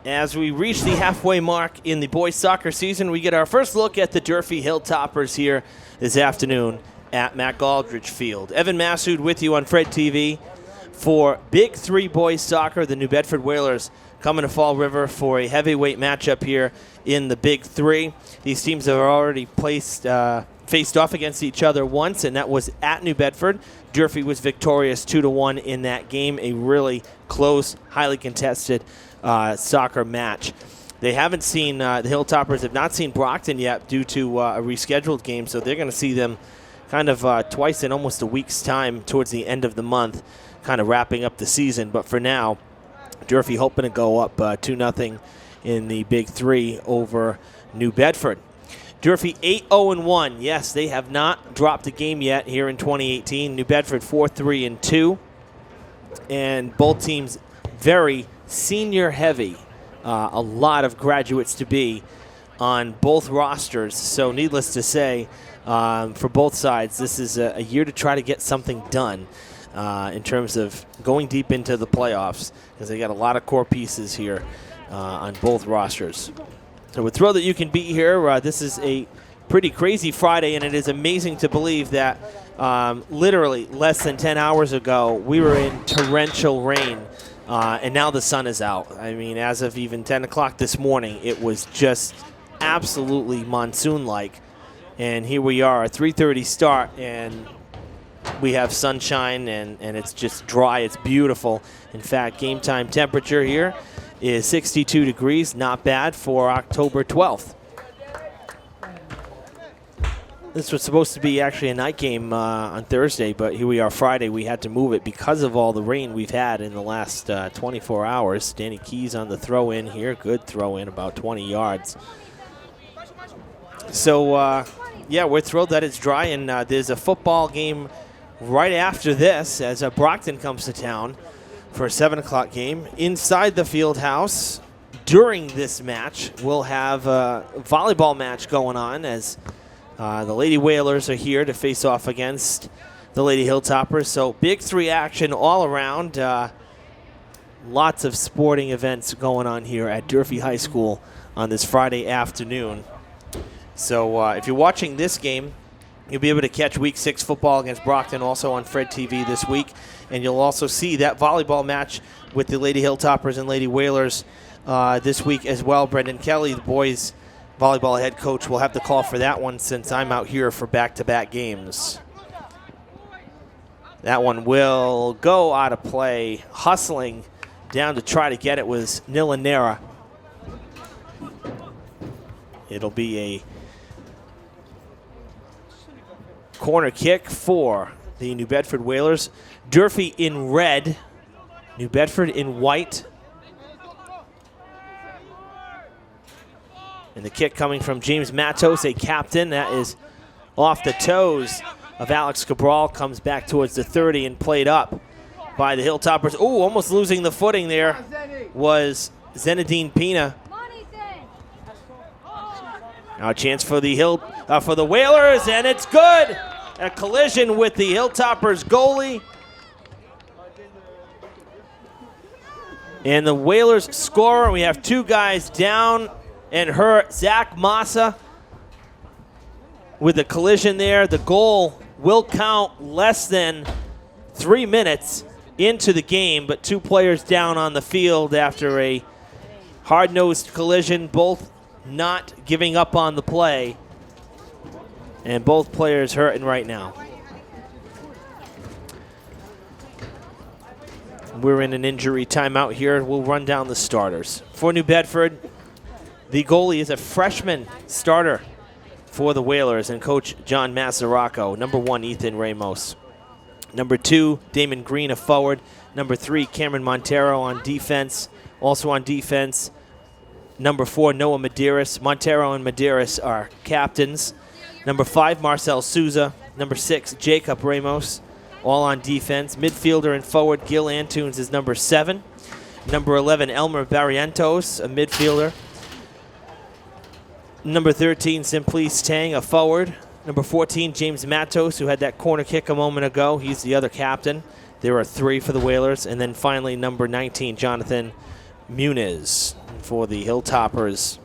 As we reach the halfway mark in the boys soccer season, we get our first look at the Durfee Hilltoppers here this afternoon at Matt Aldridge Field. Evan Massoud with you on Fred TV for Big 3 boys soccer. The New Bedford Whalers coming to Fall River for a heavyweight matchup here in the Big 3. These teams have already faced off against each other once, and that was at New Bedford. Durfee was victorious 2-1 in that game, a really close, highly contested soccer match. They haven't seen, the Hilltoppers have not seen Brockton yet due to a rescheduled game, so they're going to see them kind of twice in almost a week's time towards the end of the month, kind of wrapping up the season. But for now, Durfee hoping to go up 2-0 in the Big 3 over New Bedford. Durfee 8-0-1. Yes, they have not dropped a game yet here in 2018. New Bedford 4-3-2. And both teams very senior heavy. A lot of graduates to be on both rosters. So needless to say, for both sides, this is a year to try to get something done in terms of going deep into the playoffs, because they got a lot of core pieces here on both rosters. So we're thrilled that you can be here. This is a pretty crazy Friday, and it is amazing to believe that literally less than 10 hours ago, we were in torrential rain, and now the sun is out. I mean, as of even 10 o'clock this morning, it was just absolutely monsoon-like. And here we are, a 3:30 start, and we have sunshine, and it's just dry. It's beautiful. In fact, game time temperature here is 62 degrees. Not bad for October 12th. This was supposed to be actually a night game on Thursday, but here we are Friday. We had to move it because of all the rain we've had in the last 24 hours. Danny Keys on the throw-in here. Good throw-in, about 20 yards. So, yeah, we're thrilled that it's dry, and there's a football game right after this as Brockton comes to town for a 7 o'clock game. Inside the field house during this match, we'll have a volleyball match going on as the Lady Whalers are here to face off against the Lady Hilltoppers. So Big 3 action all around. Lots of sporting events going on here at Durfee High School on this Friday afternoon. So if you're watching this game, you'll be able to catch Week 6 football against Brockton also on Fred TV this week. And you'll also see that volleyball match with the Lady Hilltoppers and Lady Whalers this week as well. Brendan Kelly, the boys' volleyball head coach, will have the call for that one since I'm out here for back-to-back games. That one will go out of play. Hustling down to try to get it was Nilanera. It'll be a corner kick for the New Bedford Whalers. Durfee in red, New Bedford in white. And the kick coming from James Matos, a captain. That is off the toes of Alex Cabral. Comes back towards the 30 and played up by the Hilltoppers. Ooh, almost losing the footing there was Zenedine Pina. Now a chance for the Whalers, and it's good. A collision with the Hilltoppers goalie. And the Whalers score. We have 2 guys down and hurt. Zach Massa with a collision there. The goal will count less than 3 minutes into the game, but 2 players down on the field after a hard-nosed collision, both not giving up on the play, and both players hurting right now. We're in an injury timeout here. We'll run down the starters. For New Bedford, the goalie is a freshman starter for the Whalers and Coach John Mazzaracco. Number 1, Ethan Ramos. Number 2, Damon Green, a forward. Number 3, Cameron Montero on defense. Also on defense, number 4, Noah Medeiros. Montero and Medeiros are captains. Number 5, Marcel Souza. Number 6, Jacob Ramos, all on defense. Midfielder and forward, Gil Antunes is number 7. Number 11, Elmer Barrientos, a midfielder. Number 13, Simplice Tang, a forward. Number 14, James Matos, who had that corner kick a moment ago. He's the other captain. There are 3 for the Whalers. And then finally, number 19, Jonathan Muniz. for the Hilltoppers.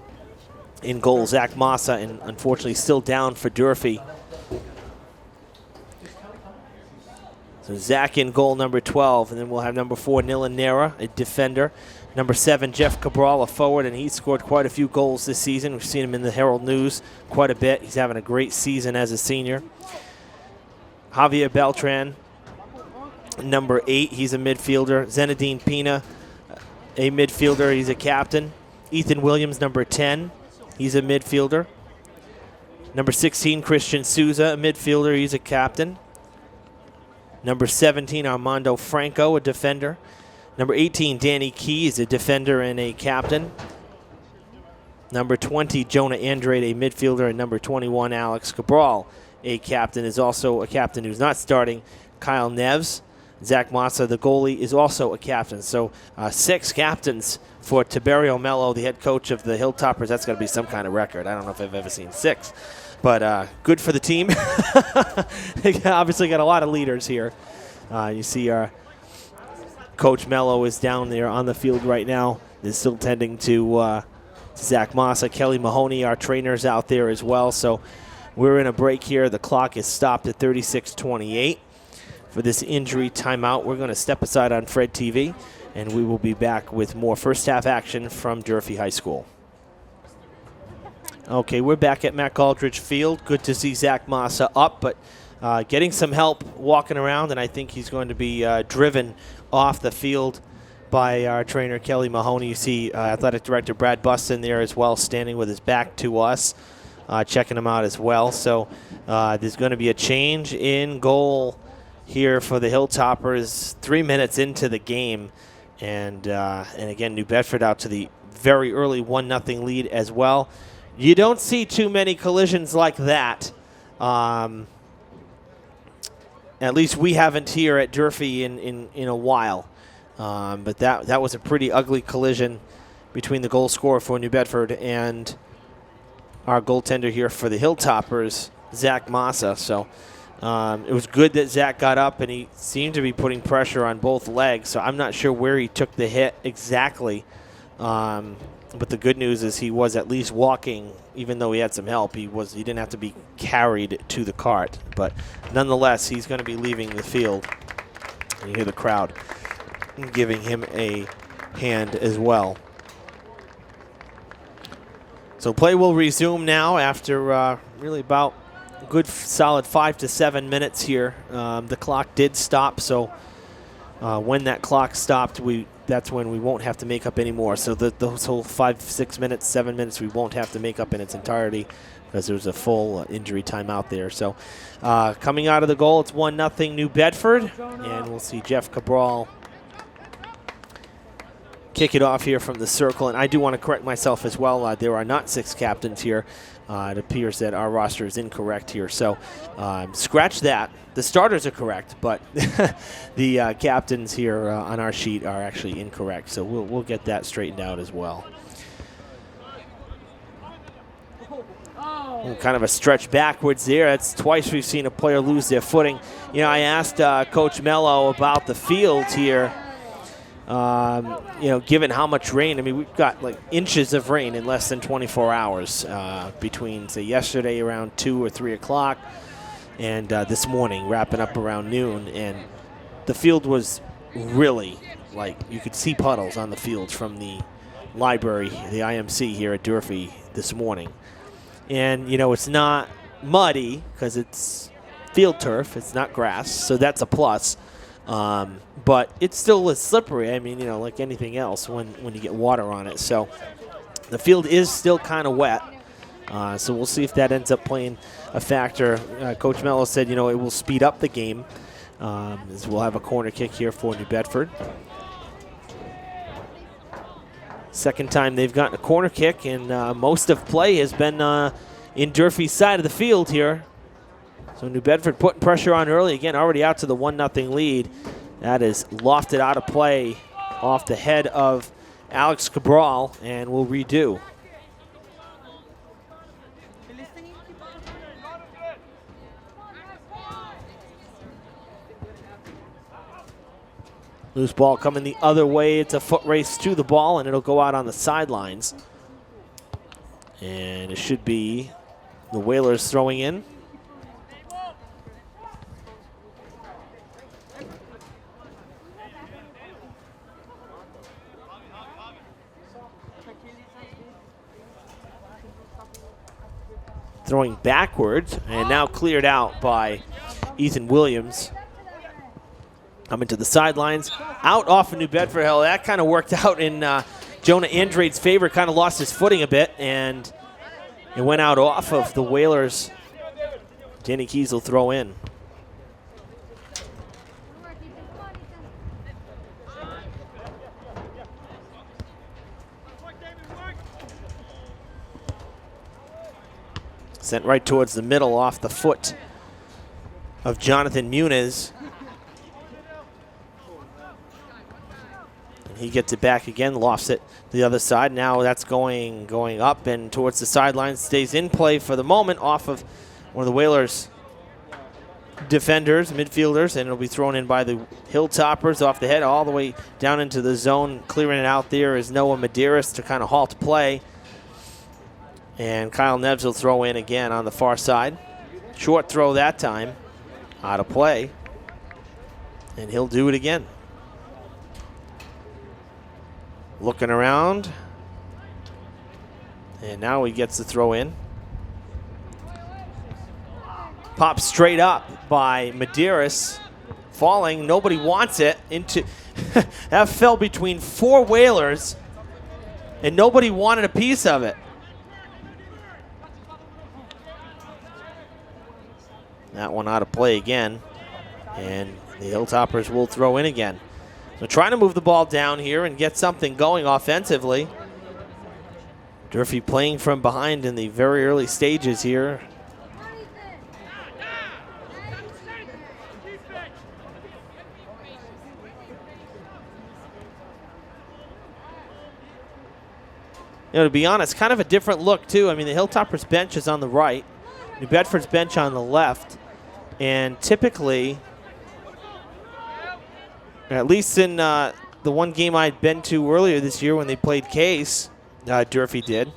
In goal, Zach Massa, and unfortunately still down for Durfee. So Zach in goal, number 12, and then we'll have number 4, Nilan Nera, a defender. Number 7, Jeff Cabral, a forward, and he's scored quite a few goals this season. We've seen him in the Herald News quite a bit. He's having a great season as a senior. Javier Beltran, number 8, he's a midfielder. Zenedine Pina, a midfielder, he's a captain. Ethan Williams, number 10, he's a midfielder. Number 16, Christian Souza, a midfielder, he's a captain. Number 17, Armando Franco, a defender. Number 18, Danny Key is a defender and a captain. Number 20, Jonah Andrade, a midfielder. And number 21, Alex Cabral, a captain, is also a captain who's not starting. Kyle Neves, Zach Massa, the goalie, is also a captain. So 6 captains for Tiberio Mello, the head coach of the Hilltoppers. That's got to be some kind of record. I don't know if I've ever seen 6. But good for the team. They obviously got a lot of leaders here. You see our Coach Mello is down there on the field right now. Is still tending to Zach Massa. Kelly Mahoney, our trainers, out there as well. So we're in a break here. The clock is stopped at 36:28 for this injury timeout. We're going to step aside on Fred TV, and we will be back with more first half action from Durfee High School. Okay, we're back at Matt Galdridge Field. Good to see Zach Massa up, but getting some help walking around, and I think he's going to be driven off the field by our trainer, Kelly Mahoney. You see Athletic Director Brad Buston there as well, standing with his back to us, checking him out as well. So there's going to be a change in goal here for the Hilltoppers 3 minutes into the game. And again, New Bedford out to the very early 1-0 lead as well. You don't see too many collisions like that. At least we haven't here at Durfee in a while. But that was a pretty ugly collision between the goal scorer for New Bedford and our goaltender here for the Hilltoppers, Zach Massa. So it was good that Zach got up, and he seemed to be putting pressure on both legs. So I'm not sure where he took the hit exactly. But the good news is he was at least walking, even though he had some help. He didn't have to be carried to the cart. But nonetheless, he's going to be leaving the field. And you hear the crowd giving him a hand as well. So play will resume now after really about a good solid 5 to 7 minutes here. The clock did stop, so when that clock stopped, that's when we won't have to make up anymore. So those whole 5, 6 minutes, 7 minutes, we won't have to make up in its entirety because there was a full injury timeout there. So coming out of the goal, it's 1-0 New Bedford, and we'll see Jeff Cabral kick it off here from the circle. And I do want to correct myself as well. There are not 6 captains here. It appears that our roster is incorrect here. So scratch that. The starters are correct, but the captains here on our sheet are actually incorrect. So we'll get that straightened out as well. Kind of a stretch backwards there. That's twice we've seen a player lose their footing. You know, I asked Coach Mello about the field here. Given how much rain, I mean, we've got like inches of rain in less than 24 hours between, say, yesterday around 2 or 3 o'clock and this morning wrapping up around noon. And the field was really, like, you could see puddles on the field from the library, the IMC here at Durfee this morning. And, it's not muddy because it's field turf. It's not grass, so that's a plus. But it still is slippery. I mean, like anything else when you get water on it. So the field is still kind of wet. So we'll see if that ends up playing a factor. Coach Mello said, it will speed up the game. As we'll have a corner kick here for New Bedford. Second time they've gotten a corner kick, and most of play has been in Durfee's side of the field here. So New Bedford putting pressure on early. Again, already out to the 1-0 lead. That is lofted out of play off the head of Alex Cabral, and we'll redo. Loose ball coming the other way. It's a foot race to the ball, and it'll go out on the sidelines. And it should be the Whalers throwing in. Throwing backwards, and now cleared out by Ethan Williams. Coming to the sidelines, out off of New Bedford Hill. That kind of worked out in Jonah Andrade's favor, kind of lost his footing a bit, and it went out off of the Whalers. Danny Keys will throw in. Sent right towards the middle off the foot of Jonathan Muniz. And he gets it back again, lofts it to the other side. Now that's going up and towards the sideline. Stays in play for the moment off of one of the Whalers' defenders, midfielders, and it'll be thrown in by the Hilltoppers off the head all the way down into the zone. Clearing it out there is Noah Medeiros to kind of halt play. And Kyle Neves will throw in again on the far side. Short throw that time. Out of play. And he'll do it again. Looking around. And now he gets the throw in. Popped straight up by Medeiros. Falling. Nobody wants it. That fell between four Whalers. And nobody wanted a piece of it. That one out of play again, and the Hilltoppers will throw in again. So trying to move the ball down here and get something going offensively. Durfee playing from behind in the very early stages here. To be honest, kind of a different look too. I mean, the Hilltoppers bench is on the right, New Bedford's bench on the left. And typically, at least in the one game I'd been to earlier this year when they played Case, Durfee did,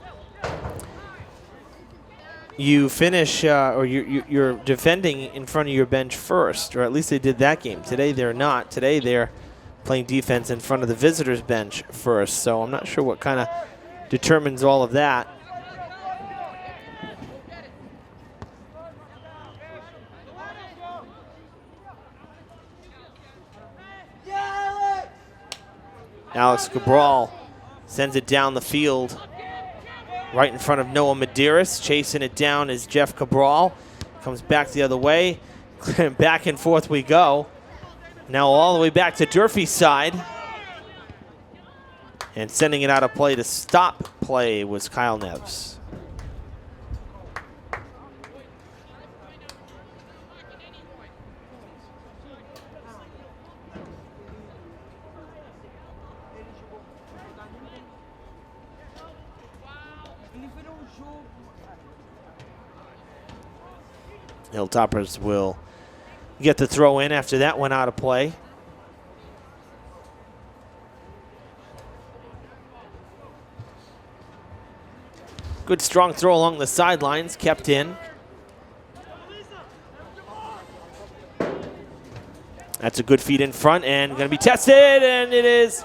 you finish or you're defending in front of your bench first, or at least they did that game. Today they're not. Today they're playing defense in front of the visitors' bench first. So I'm not sure what kind of determines all of that. Alex Cabral sends it down the field right in front of Noah Medeiros. Chasing it down is Jeff Cabral. Comes back the other way. Back and forth we go. Now all the way back to Durfee's side. And sending it out of play to stop play was Kyle Neves. Hilltoppers will get the throw in after that went out of play. Good strong throw along the sidelines, kept in. That's a good feed in front and going to be tested, and it is.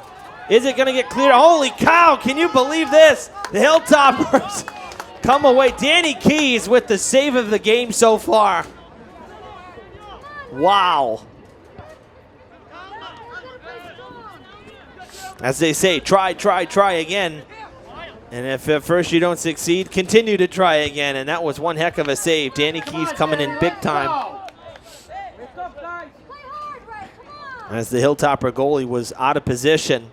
Is it going to get cleared? Holy cow, can you believe this? The Hilltoppers come away. Danny Keys with the save of the game so far. Wow. As they say, try again. And if at first you don't succeed, continue to try again. And that was one heck of a save. Danny Keys coming in big time. As the Hilltopper goalie was out of position.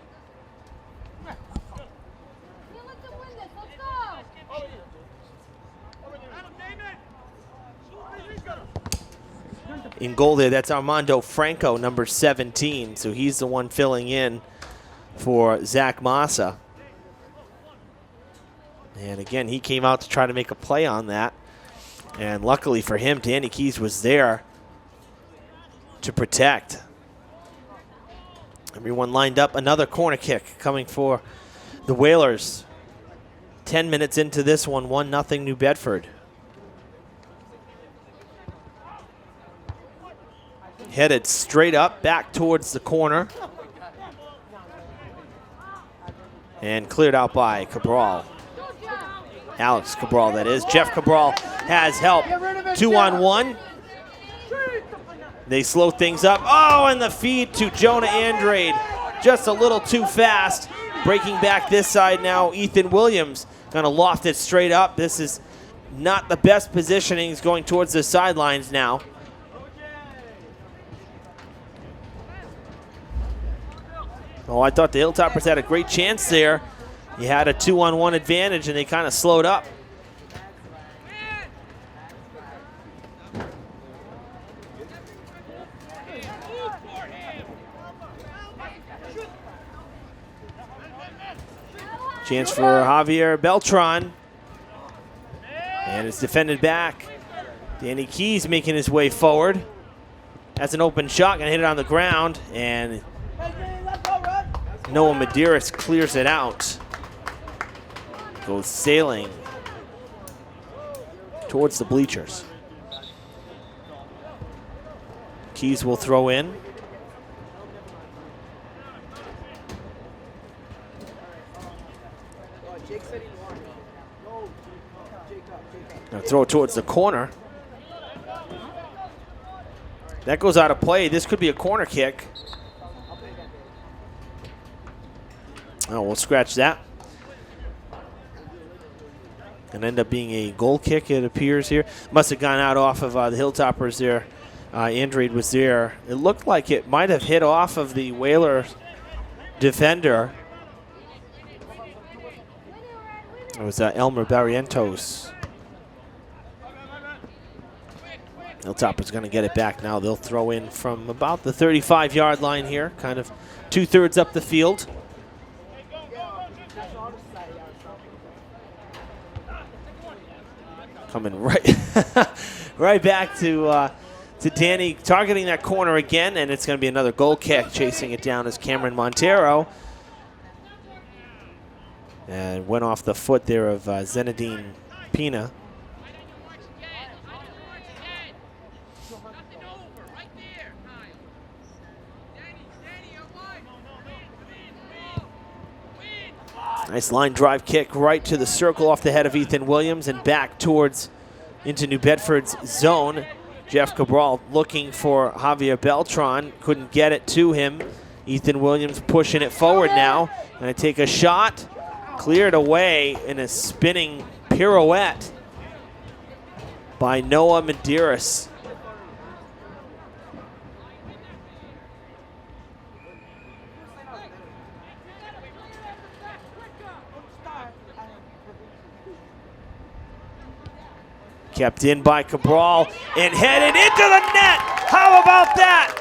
In goal there, that's Armando Franco, number 17. So he's the one filling in for Zach Massa. And again, he came out to try to make a play on that. And luckily for him, Danny Keys was there to protect. Everyone lined up. Another corner kick coming for the Whalers. 10 minutes into this one, 1-0 New Bedford. Headed straight up, back towards the corner. And cleared out by Cabral. Alex Cabral, that is. Jeff Cabral has help. 2-on-1. They slow things up. Oh, and the feed to Jonah Andrade. Just a little too fast. Breaking back this side now, Ethan Williams. Gonna loft it straight up. This is not the best positioning. He's going towards the sidelines now. Oh, I thought the Hilltoppers had a great chance there. You had a 2-on-1 advantage, and they kind of slowed up. Chance for Javier Beltran. And it's defended back. Danny Keys making his way forward. That's an open shot, gonna hit it on the ground, and Noah Medeiros clears it out. Goes sailing towards the bleachers. Keys will throw in. Now throw it towards the corner. That goes out of play. This could be a corner kick. Oh, we'll scratch that. And end up being a goal kick, it appears here. Must have gone out off of the Hilltoppers there. Andrade was there. It looked like it might have hit off of the Whaler defender. It was Elmer Barrientos. Hilltoppers going to get it back now. They'll throw in from about the 35-yard line here, kind of 2/3 up the field. Coming right back to Danny, targeting that corner again, and it's going to be another goal kick. Chasing it down is Cameron Montero. And went off the foot there of Zenedine Pina. Nice line drive kick right to the circle off the head of Ethan Williams and back towards into New Bedford's zone. Jeff Cabral looking for Javier Beltran. Couldn't get it to him. Ethan Williams pushing it forward now. Gonna take a shot. Cleared away in a spinning pirouette by Noah Medeiros. Kept in by Cabral and headed into the net. How about that?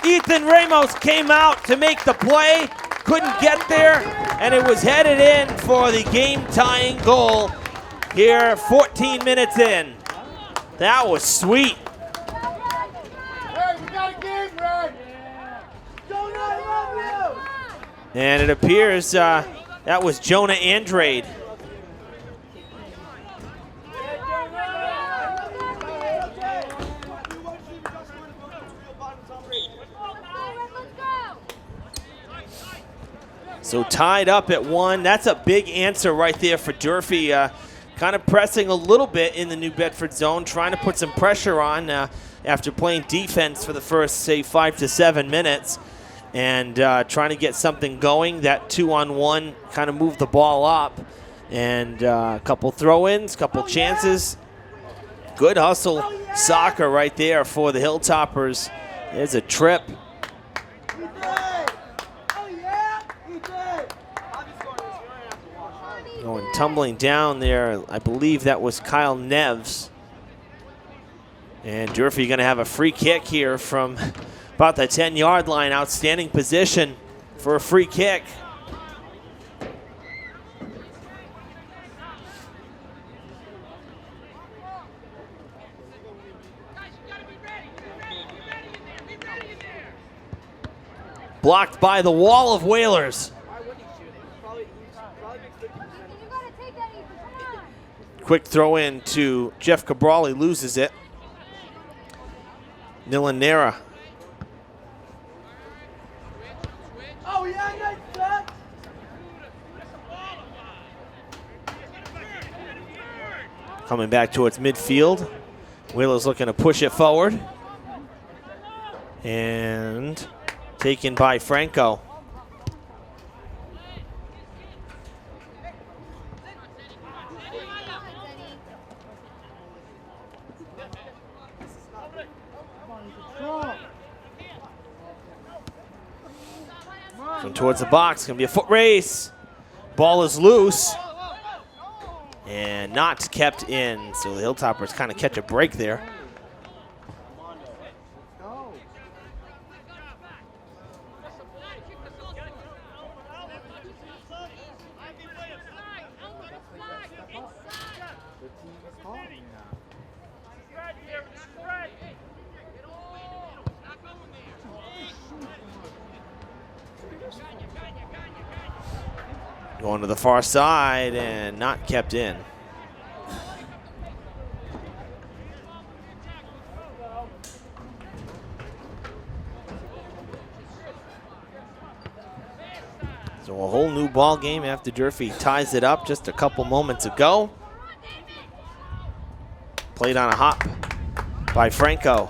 Ethan Ramos came out to make the play, couldn't get there, and it was headed in for the game-tying goal here 14 minutes in. That was sweet. And it appears that was Jonah Andrade. So tied up at 1. That's a big answer right there for Durfee. Kind of pressing a little bit in the New Bedford zone, trying to put some pressure on after playing defense for the first, say, 5 to 7 minutes. And trying to get something going. That 2-on-1 kind of moved the ball up. And a couple throw-ins, couple chances. Good hustle soccer right there for the Hilltoppers. There's a trip. Going tumbling down there, I believe that was Kyle Neves. And Durfee going to have a free kick here from about the 10-yard line. Outstanding position for a free kick. Blocked by the wall of Whalers. Quick throw in to Jeff Cabral. He loses it. Nilanera. Coming back towards midfield. Whalers looking to push it forward. And taken by Franco. From towards the box, gonna be a foot race. Ball is loose and not kept in. So the Hilltoppers kind of catch a break there. Going to the far side and not kept in. So a whole new ball game after Durfee ties it up just a couple moments ago. Played on a hop by Franco.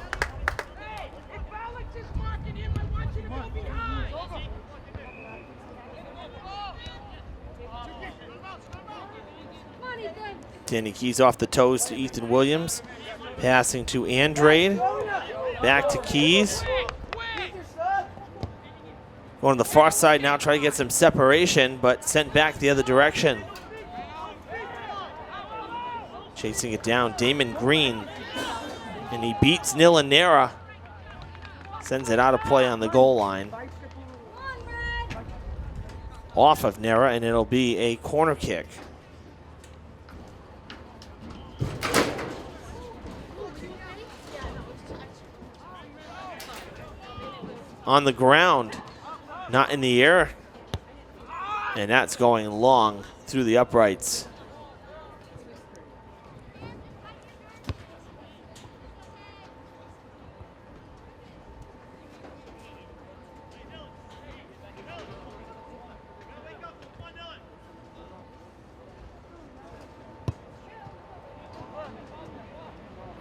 Danny Keys off the toes to Ethan Williams. Passing to Andrade. Back to Keys. Going to the far side now, try to get some separation, but sent back the other direction. Chasing it down, Damon Green. And he beats Nilanera. Sends it out of play on the goal line. Off of Nera, and it'll be a corner kick. On the ground, not in the air. And that's going long through the uprights.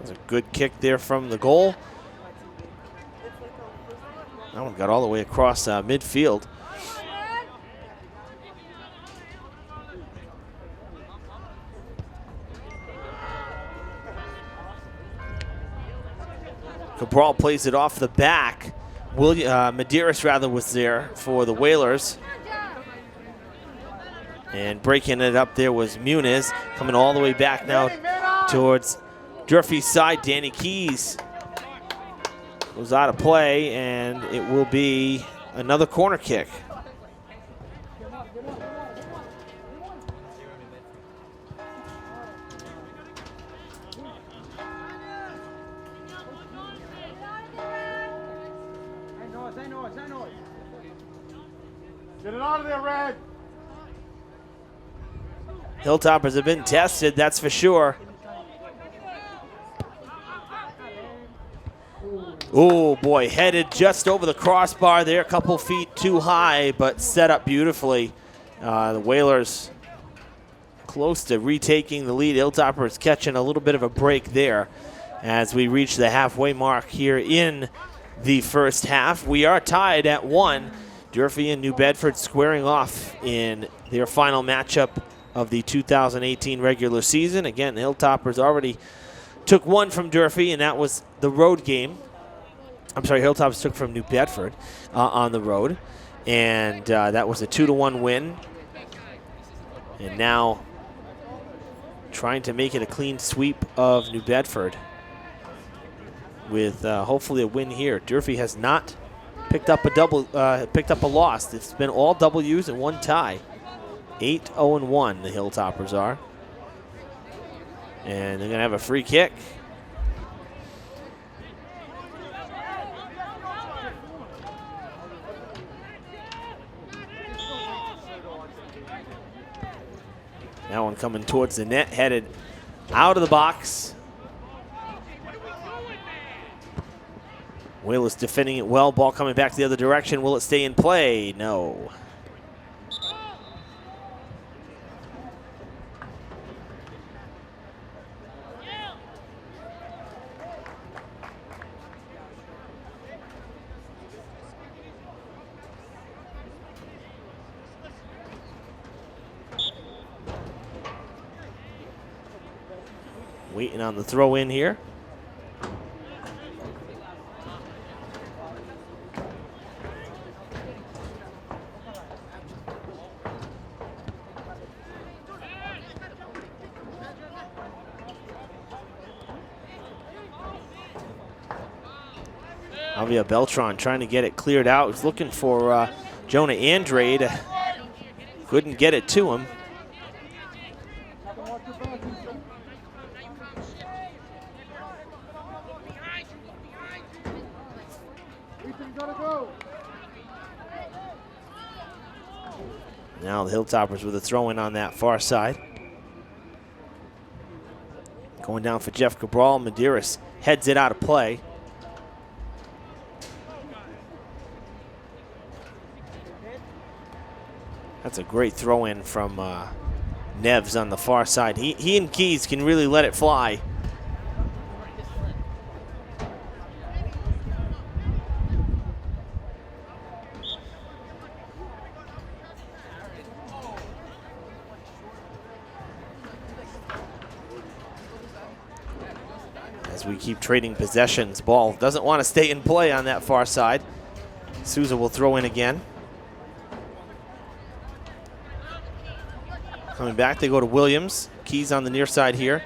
There's a good kick there from the goal. That one got all the way across midfield. Cabral plays it off the back. Medeiros rather was there for the Whalers. And breaking it up there was Muniz. Coming all the way back now towards Durfee's side. Danny Keys was out of play, and it will be another corner kick. Get it out of there, Red. Hilltoppers have been tested, that's for sure. Oh boy, headed just over the crossbar there, a couple feet too high, but set up beautifully. The Whalers close to retaking the lead. Hilltoppers catching a little bit of a break there as we reach the halfway mark here in the first half. We are tied at 1. Durfee and New Bedford squaring off in their final matchup of the 2018 regular season. Again, the Hilltoppers already took one from Durfee, and that was the road game. I'm sorry, Hilltops took from New Bedford on the road, and that was a 2-1 win. And now trying to make it a clean sweep of New Bedford with hopefully a win here. Durfee has not picked up a loss. It's been all W's and one tie. 8-0-1 the Hilltoppers are. And they're going to have a free kick. That one coming towards the net, headed out of the box. Whalers defending it well. Ball coming back the other direction. Will it stay in play? No. Waiting on the throw in here. Javier Beltran trying to get it cleared out. He's looking for Jonah Andrade. Couldn't get it to him. Now the Hilltoppers with a throw-in on that far side. Going down for Jeff Cabral. Medeiros heads it out of play. That's a great throw-in from Neves on the far side. He and Keys can really let it fly. As we keep trading possessions, ball doesn't want to stay in play on that far side. Souza will throw in again. Coming back, they go to Williams. Keys on the near side here.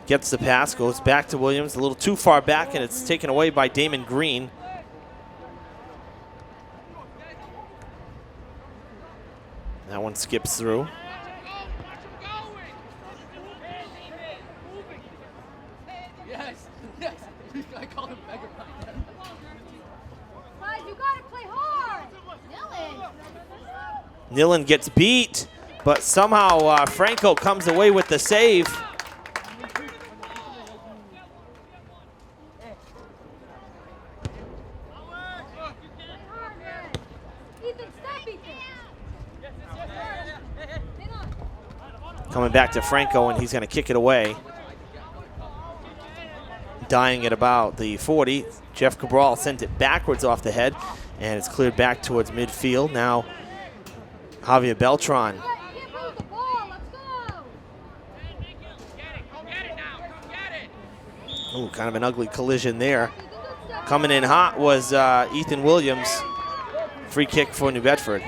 Gets the pass, goes back to Williams. A little too far back, and it's taken away by Damon Green. That one skips through. Yes, I call him Mega Man. Guys, you gotta play hard. Nillen gets beat, but somehow Franco comes away with the save. Coming back to Franco, and he's going to kick it away. Dying at about the 40. Jeff Cabral sent it backwards off the head, and it's cleared back towards midfield. Now Javier Beltran. Ooh, kind of an ugly collision there. Coming in hot was Ethan Williams. Free kick for New Bedford.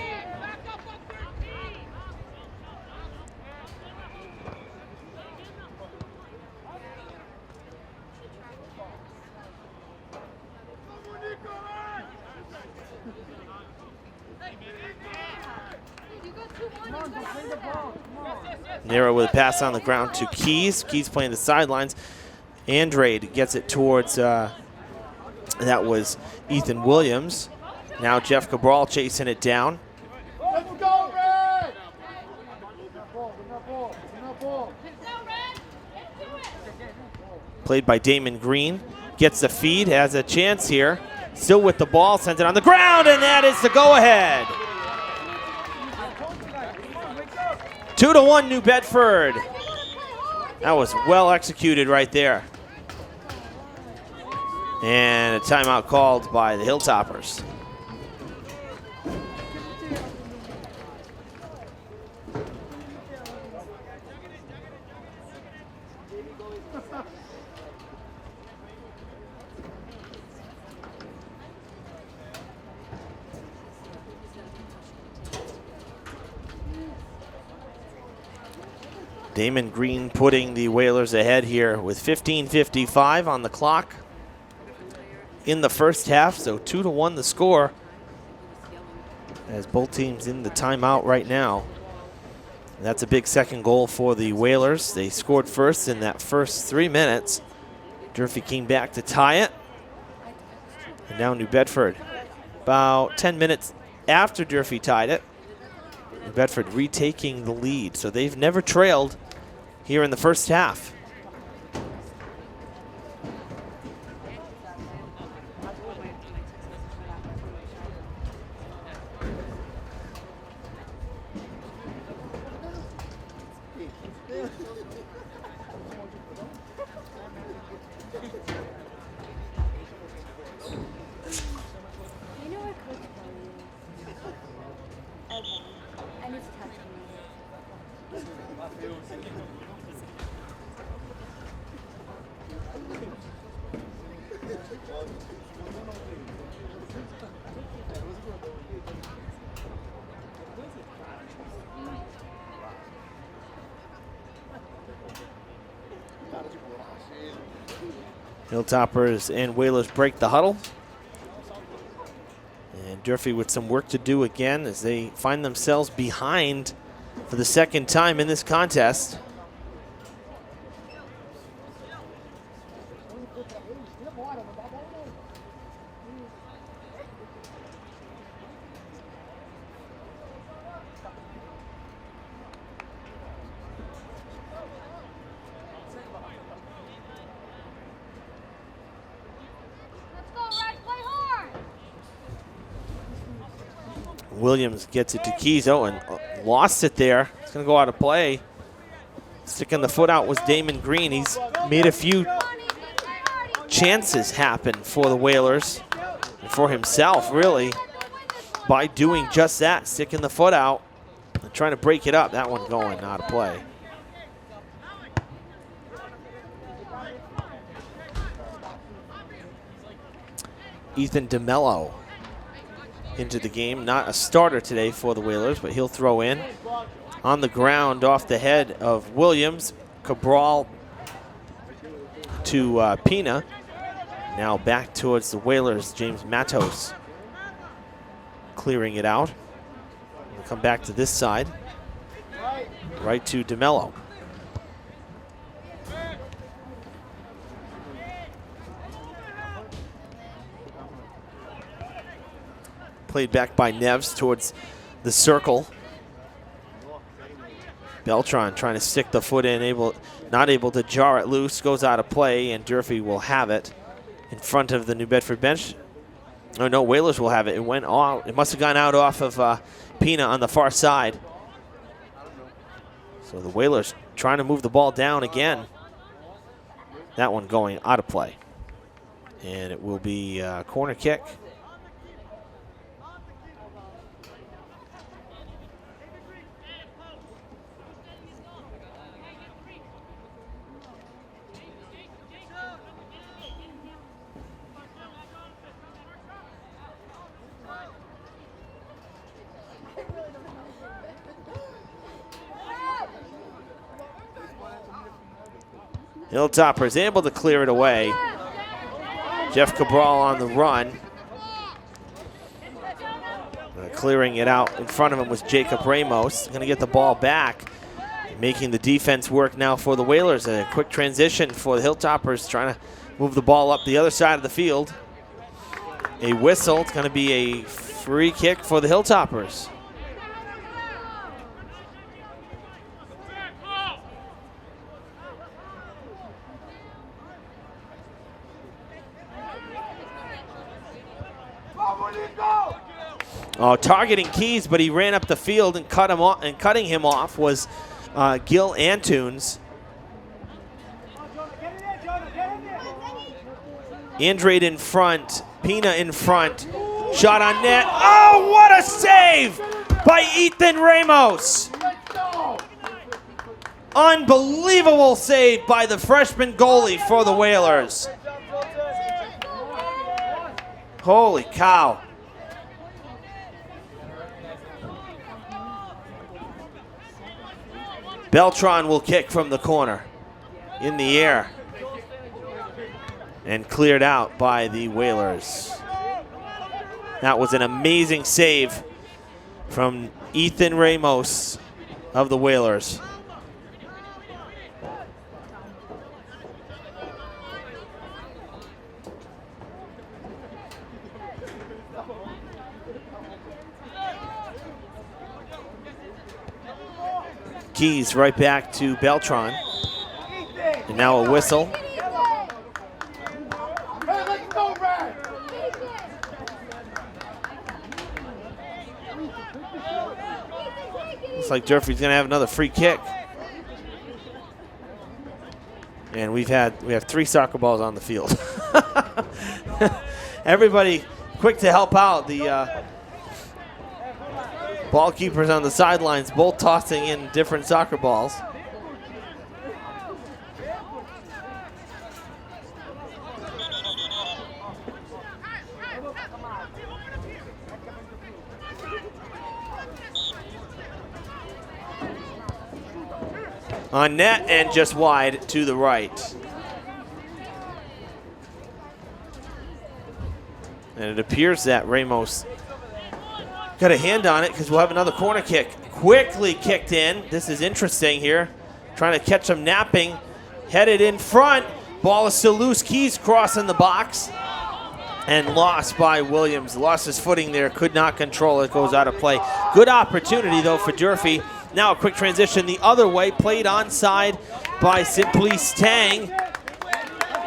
Nero with a pass on the ground to Keys. Keys playing the sidelines. Andrade gets it towards, that was Ethan Williams. Now Jeff Cabral chasing it down. Let's go, Red! Played by Damon Green. Gets the feed, has a chance here. Still with the ball, sends it on the ground, and that is the go-ahead. 2-1 New Bedford. That was well executed right there. And a timeout called by the Hilltoppers. Damon Green putting the Whalers ahead here with 15:55 on the clock in the first half, so 2-1 the score as both teams in the timeout right now. And that's a big second goal for the Whalers. They scored first in that first 3 minutes. Durfee came back to tie it. And now New Bedford, about 10 minutes after Durfee tied it, Bedford retaking the lead. So they've never trailed here in the first half. You know where Coach Kelly is? And he's touching me. Hilltoppers and Whalers break the huddle. And Durfee with some work to do again as they find themselves behind for the second time in this contest. Let's go, Red. Play hard. Williams gets it to Keys. Oh, and lost it there. It's going to go out of play. Sticking the foot out was Damon Green. He's made a few chances happen for the Whalers and for himself, really, by doing just that, sticking the foot out and trying to break it up. That one going out of play. Ethan DeMello into the game. Not a starter today for the Whalers, but he'll throw in. On the ground off the head of Williams. Cabral to Pina. Now back towards the Whalers. James Matos clearing it out. We'll come back to this side. Right to DeMello. Played back by Neves towards the circle. Beltran trying to stick the foot in, not able to jar it loose, goes out of play, and Durfee will have it in front of the New Bedford bench. Oh no, Whalers will have it. It went out. It must have gone out off of Pina on the far side. So the Whalers trying to move the ball down again. That one going out of play. And it will be a corner kick. Hilltoppers able to clear it away. Jeff Cabral on the run. Clearing it out in front of him was Jacob Ramos. Going to get the ball back. Making the defense work now for the Whalers. A quick transition for the Hilltoppers, trying to move the ball up the other side of the field. A whistle. It's going to be a free kick for the Hilltoppers. Targeting Keys, but he ran up the field and cut him off. And cutting him off was Gil Antunes. Andrade in front, Pina in front. Shot on net. Oh, what a save by Ethan Ramos! Unbelievable save by the freshman goalie for the Whalers. Holy cow. Beltran will kick from the corner in the air and cleared out by the Whalers. That was an amazing save from Ethan Ramos of the Whalers. Keys right back to Beltran. And now a whistle. Hey, let's go, Red! Looks like Durfee's gonna have another free kick. And we have 3 soccer balls on the field. Everybody quick to help out. The ball keepers on the sidelines both tossing in different soccer balls. On net and just wide to the right. And it appears that Ramos got a hand on it because we'll have another corner kick. Quickly kicked in. This is interesting here. Trying to catch him napping. Headed in front. Ball is still loose. Keys crossing the box. And lost by Williams. Lost his footing there. Could not control it. Goes out of play. Good opportunity though for Durfee. Now a quick transition the other way. Played onside by Simply Stang.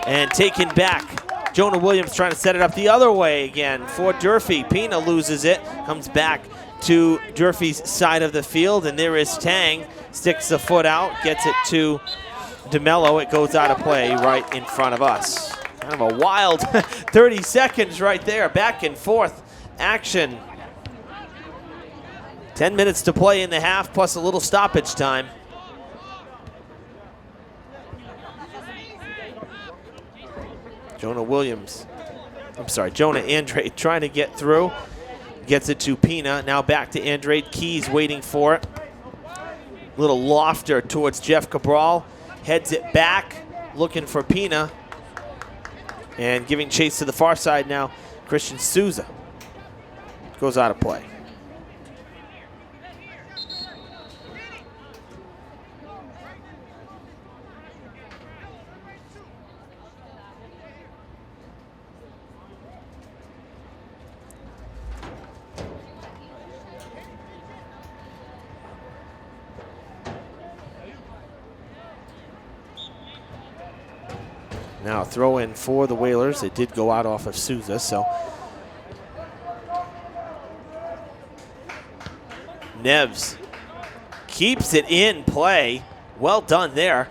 And taken back. Jonah Williams trying to set it up the other way again for Durfee. Pina loses it. Comes back to Durfee's side of the field. And there is Tang. Sticks the foot out. Gets it to DeMello. It goes out of play right in front of us. Kind of a wild 30 seconds right there. Back and forth action. 10 minutes to play in the half, plus a little stoppage time. Jonah Andrade trying to get through. Gets it to Pina. Now back to Andrade. Keys waiting for it. Little lofter towards Jeff Cabral. Heads it back, looking for Pina. And giving chase to the far side now, Christian Souza. Goes out of play. Now a throw in for the Whalers. It did go out off of Souza, so. Neves keeps it in play. Well done there.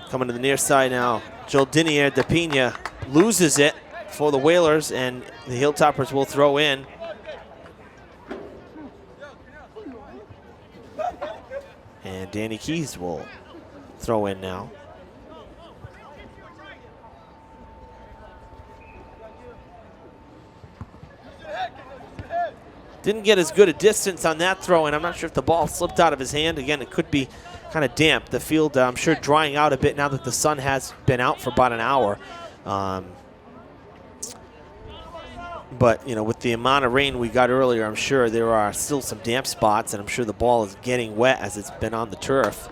Coming to the near side now. Jordinier de Pina loses it for the Whalers, and the Hilltoppers will throw in. And Danny Keys will throw in now. Didn't get as good a distance on that throw, and I'm not sure if the ball slipped out of his hand. Again, it could be kind of damp. The field, I'm sure, drying out a bit now that the sun has been out for about an hour. But, you know, with the amount of rain we got earlier, I'm sure there are still some damp spots, and I'm sure the ball is getting wet as it's been on the turf.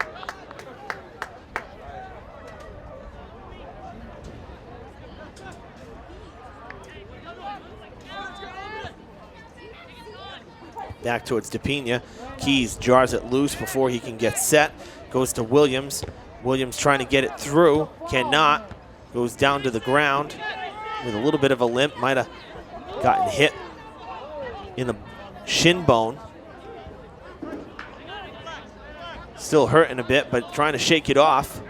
Back towards DePina. Keys jars it loose before he can get set. Goes to Williams. Williams trying to get it through. Cannot. Goes down to the ground with a little bit of a limp. Might have gotten hit in the shin bone. Still hurting a bit, but trying to shake it off.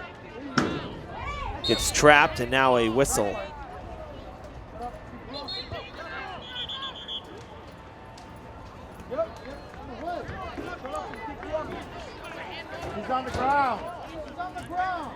Gets trapped, and now a whistle. He's on the ground. He's on the ground.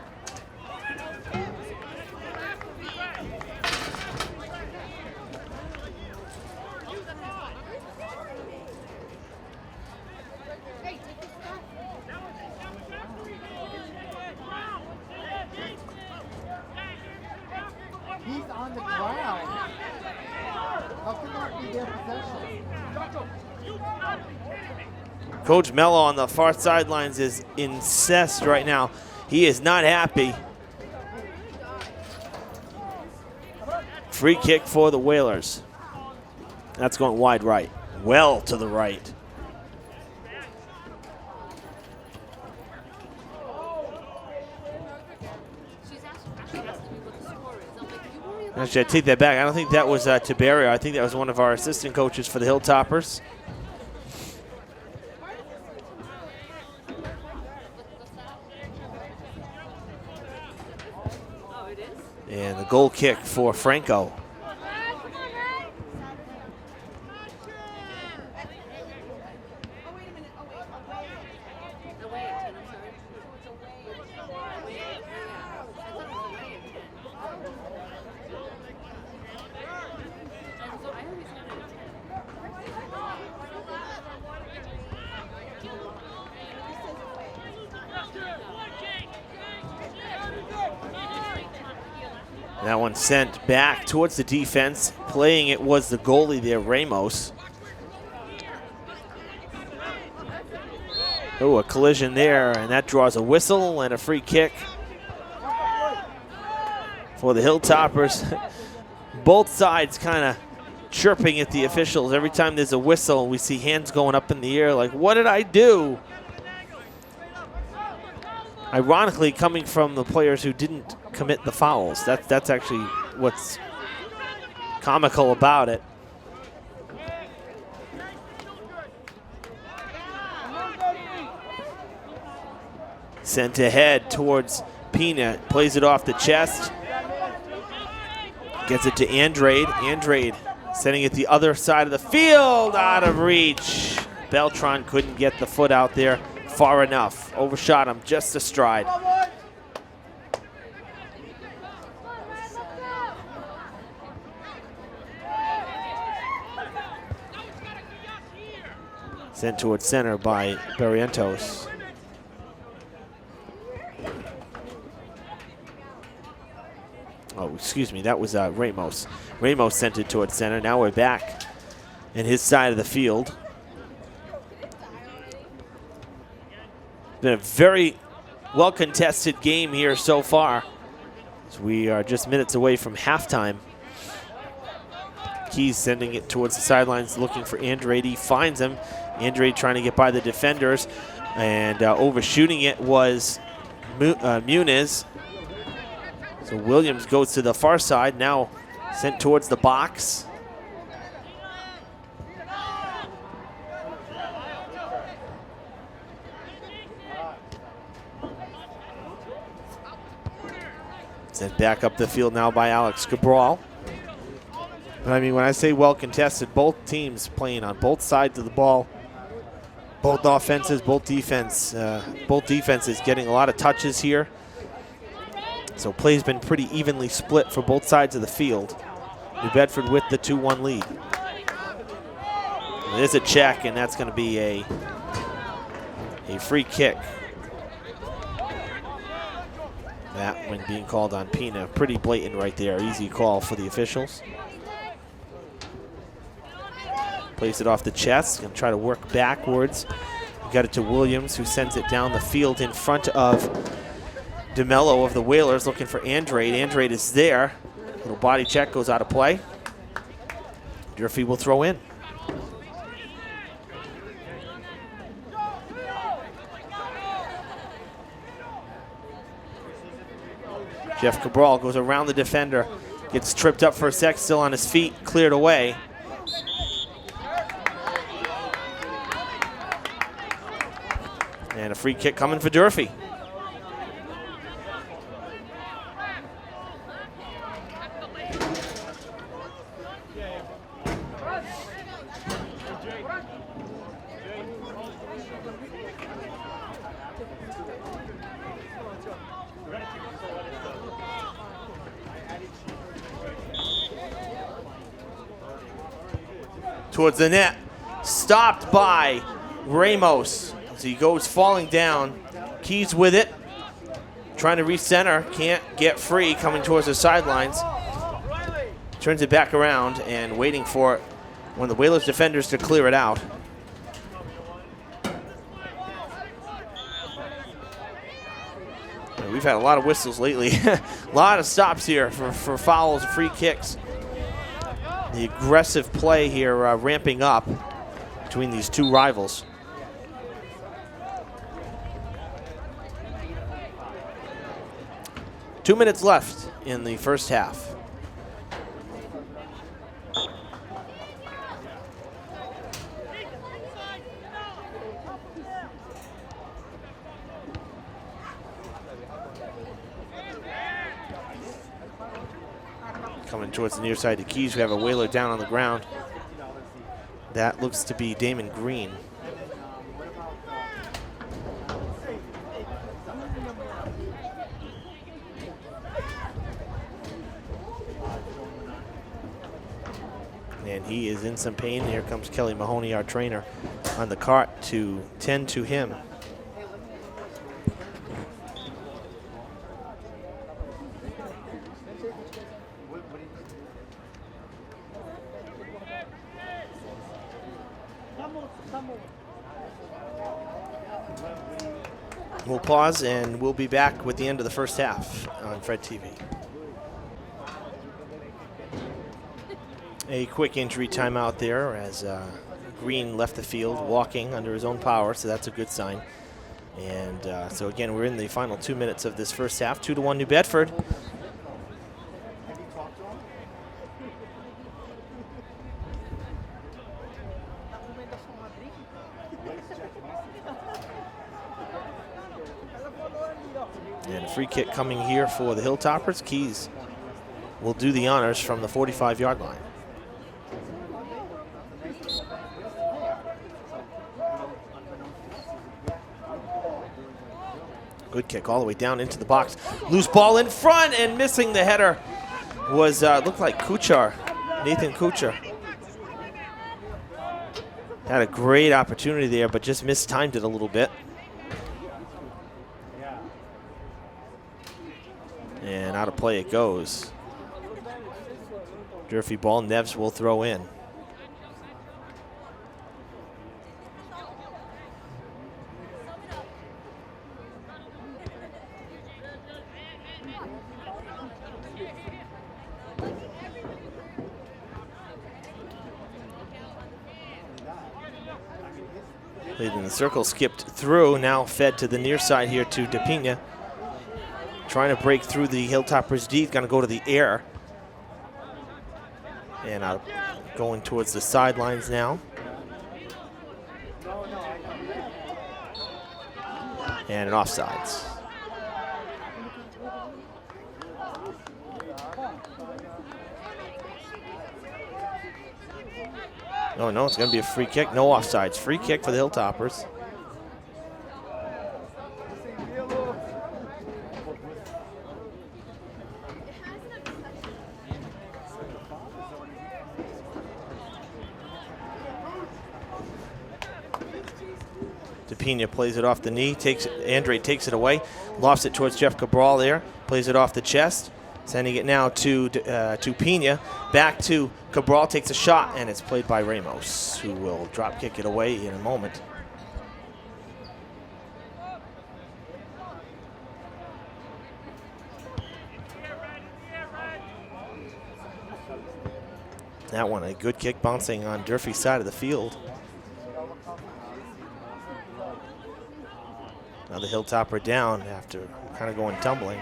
He's on the ground. How can that be their possession? Coach Mello on the far sidelines is incensed right now. He is not happy. Free kick for the Whalers. That's going wide right. Well to the right. Actually, I take that back. I don't think that was Tiberio. I think that was one of our assistant coaches for the Hilltoppers. And the goal kick for Franco. That one sent back towards the defense. Playing it was the goalie there, Ramos. Oh, a collision there, and that draws a whistle and a free kick for the Hilltoppers. Both sides kind of chirping at the officials. Every time there's a whistle, we see hands going up in the air like, what did I do? Ironically, coming from the players who didn't commit the fouls. That's actually what's comical about it. Sent ahead towards Pina. Plays it off the chest. Gets it to Andrade. Andrade sending it the other side of the field. Out of reach. Beltran couldn't get the foot out there far enough. Overshot him just a stride. Sent towards center by Barrientos. Oh, excuse me, that was Ramos. Ramos sent it towards center. Now we're back in his side of the field. Been a very well-contested game here so far. So we are just minutes away from halftime. Keys sending it towards the sidelines, looking for Andrade. He finds him. Andrade trying to get by the defenders, and overshooting it was Muniz. So Williams goes to the far side, now sent towards the box. Sent back up the field now by Alex Cabral. But I mean, when I say well contested, both teams playing on both sides of the ball. Both offenses, both defenses getting a lot of touches here. So play's been pretty evenly split for both sides of the field. New Bedford with the 2-1 lead. There's a check, and that's going to be a free kick. That one being called on Pina. Pretty blatant right there. Easy call for the officials. Plays it off the chest. Going to try to work backwards. Got it to Williams, who sends it down the field in front of DeMello of the Whalers, looking for Andrade. Andrade is there. Little body check goes out of play. Durfee will throw in. Jeff Cabral goes around the defender, gets tripped up for a sec, still on his feet, cleared away. And a free kick coming for Durfee. Towards the net, stopped by Ramos. As he goes falling down, Keys with it, trying to recenter, can't get free, coming towards the sidelines. Turns it back around and waiting for one of the Whalers defenders to clear it out. And we've had a lot of whistles lately. A lot of stops here for fouls, free kicks. The aggressive play here ramping up between these two rivals. Two minutes left in the first half. Coming towards the near side to Keys. We have a Whaler down on the ground. That looks to be Damon Green. And he is in some pain. Here comes Kelly Mahoney, our trainer, on the cart to tend to him. We'll pause and we'll be back with the end of the first half on Fred TV. A quick injury timeout there as Green left the field walking under his own power, so that's a good sign. And so again, we're in the final 2 minutes of this first half. 2-1 New Bedford. And a free kick coming here for the Hilltoppers. Keys will do the honors from the 45-yard line. Good kick all the way down into the box. Loose ball in front, and missing the header was, looked like Kuchar, Nathan Kuchar. Had a great opportunity there, but just mistimed it a little bit. And out of play it goes. Durfee ball, Neves will throw in. Played in the circle, skipped through, now fed to the near side here to DePina. Trying to break through the Hilltoppers' D, going to go to the air. And going towards the sidelines now. And an offsides. Oh no, it's going to be a free kick. No offsides. Free kick for the Hilltoppers. DePina plays it off the knee, Andre takes it away, lofts it towards Jeff Cabral there, plays it off the chest, sending it now to Pina, back to Cabral, takes a shot, and it's played by Ramos, who will drop kick it away in a moment. That one, a good kick bouncing on Durfee's side of the field. Now the Hilltopper down after kind of going tumbling.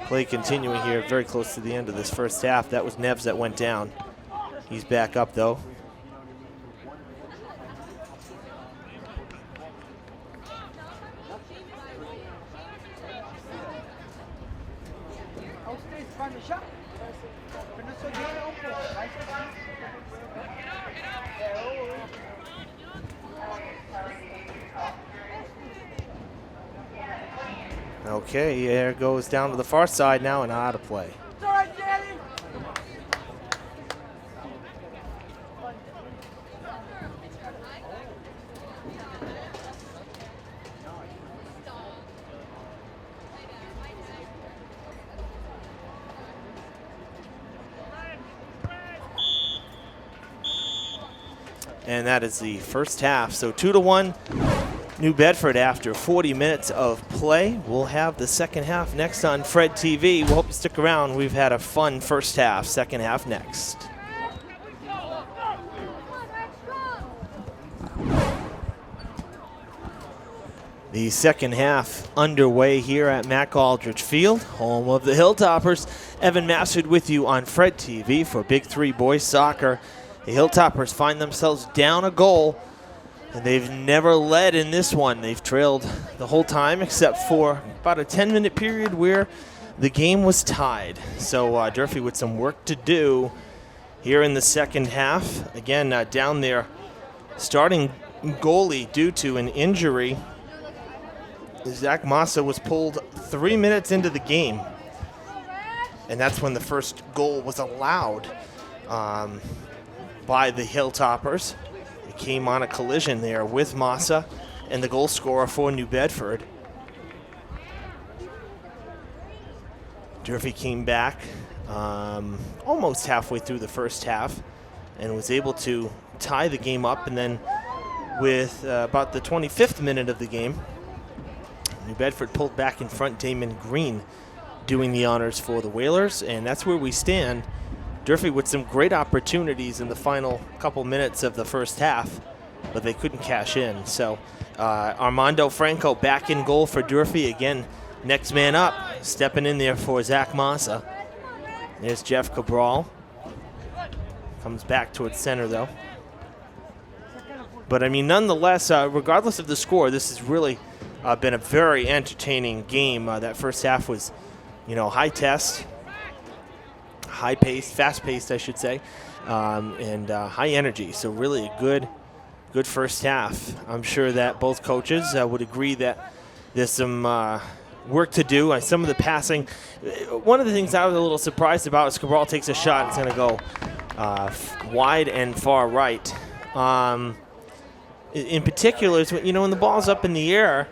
Play continuing here, very close to the end of this first half. That was Neves that went down. He's back up though. Okay, there goes down to the far side now and out of play. And that is the first half. So 2-1 New Bedford after 40 minutes of play. We'll have the second half next on Fred TV. We hope you stick around. We've had a fun first half. Second half next. The second half underway here at Mac Aldrich Field, home of the Hilltoppers. Evan Massoud with you on Fred TV for Big 3 boys soccer. The Hilltoppers find themselves down a goal, and they've never led in this one. They've trailed the whole time except for about a 10-minute period where the game was tied. So Durfee with some work to do here in the second half. Again, down there, starting goalie due to an injury. Zach Massa was pulled 3 minutes into the game, and that's when the first goal was allowed by the Hilltoppers. It came on a collision there with Massa and the goal scorer for New Bedford. Durfee came back almost halfway through the first half and was able to tie the game up, and then with about the 25th minute of the game, New Bedford pulled back in front. Damon Green doing the honors for the Whalers, and that's where we stand. Durfee with some great opportunities in the final couple minutes of the first half, but they couldn't cash in. So Armando Franco back in goal for Durfee. Again, next man up, stepping in there for Zach Massa. There's Jeff Cabral. Comes back towards center, though. But, I mean, nonetheless, regardless of the score, this has really been a very entertaining game. That first half was, high test, high-paced, fast-paced, I should say, and high energy. So really a good first half. I'm sure that both coaches would agree that there's some work to do. Some of the passing. One of the things I was a little surprised about is Cabral takes a shot. It's going to go wide and far right. In particular, is when the ball's up in the air,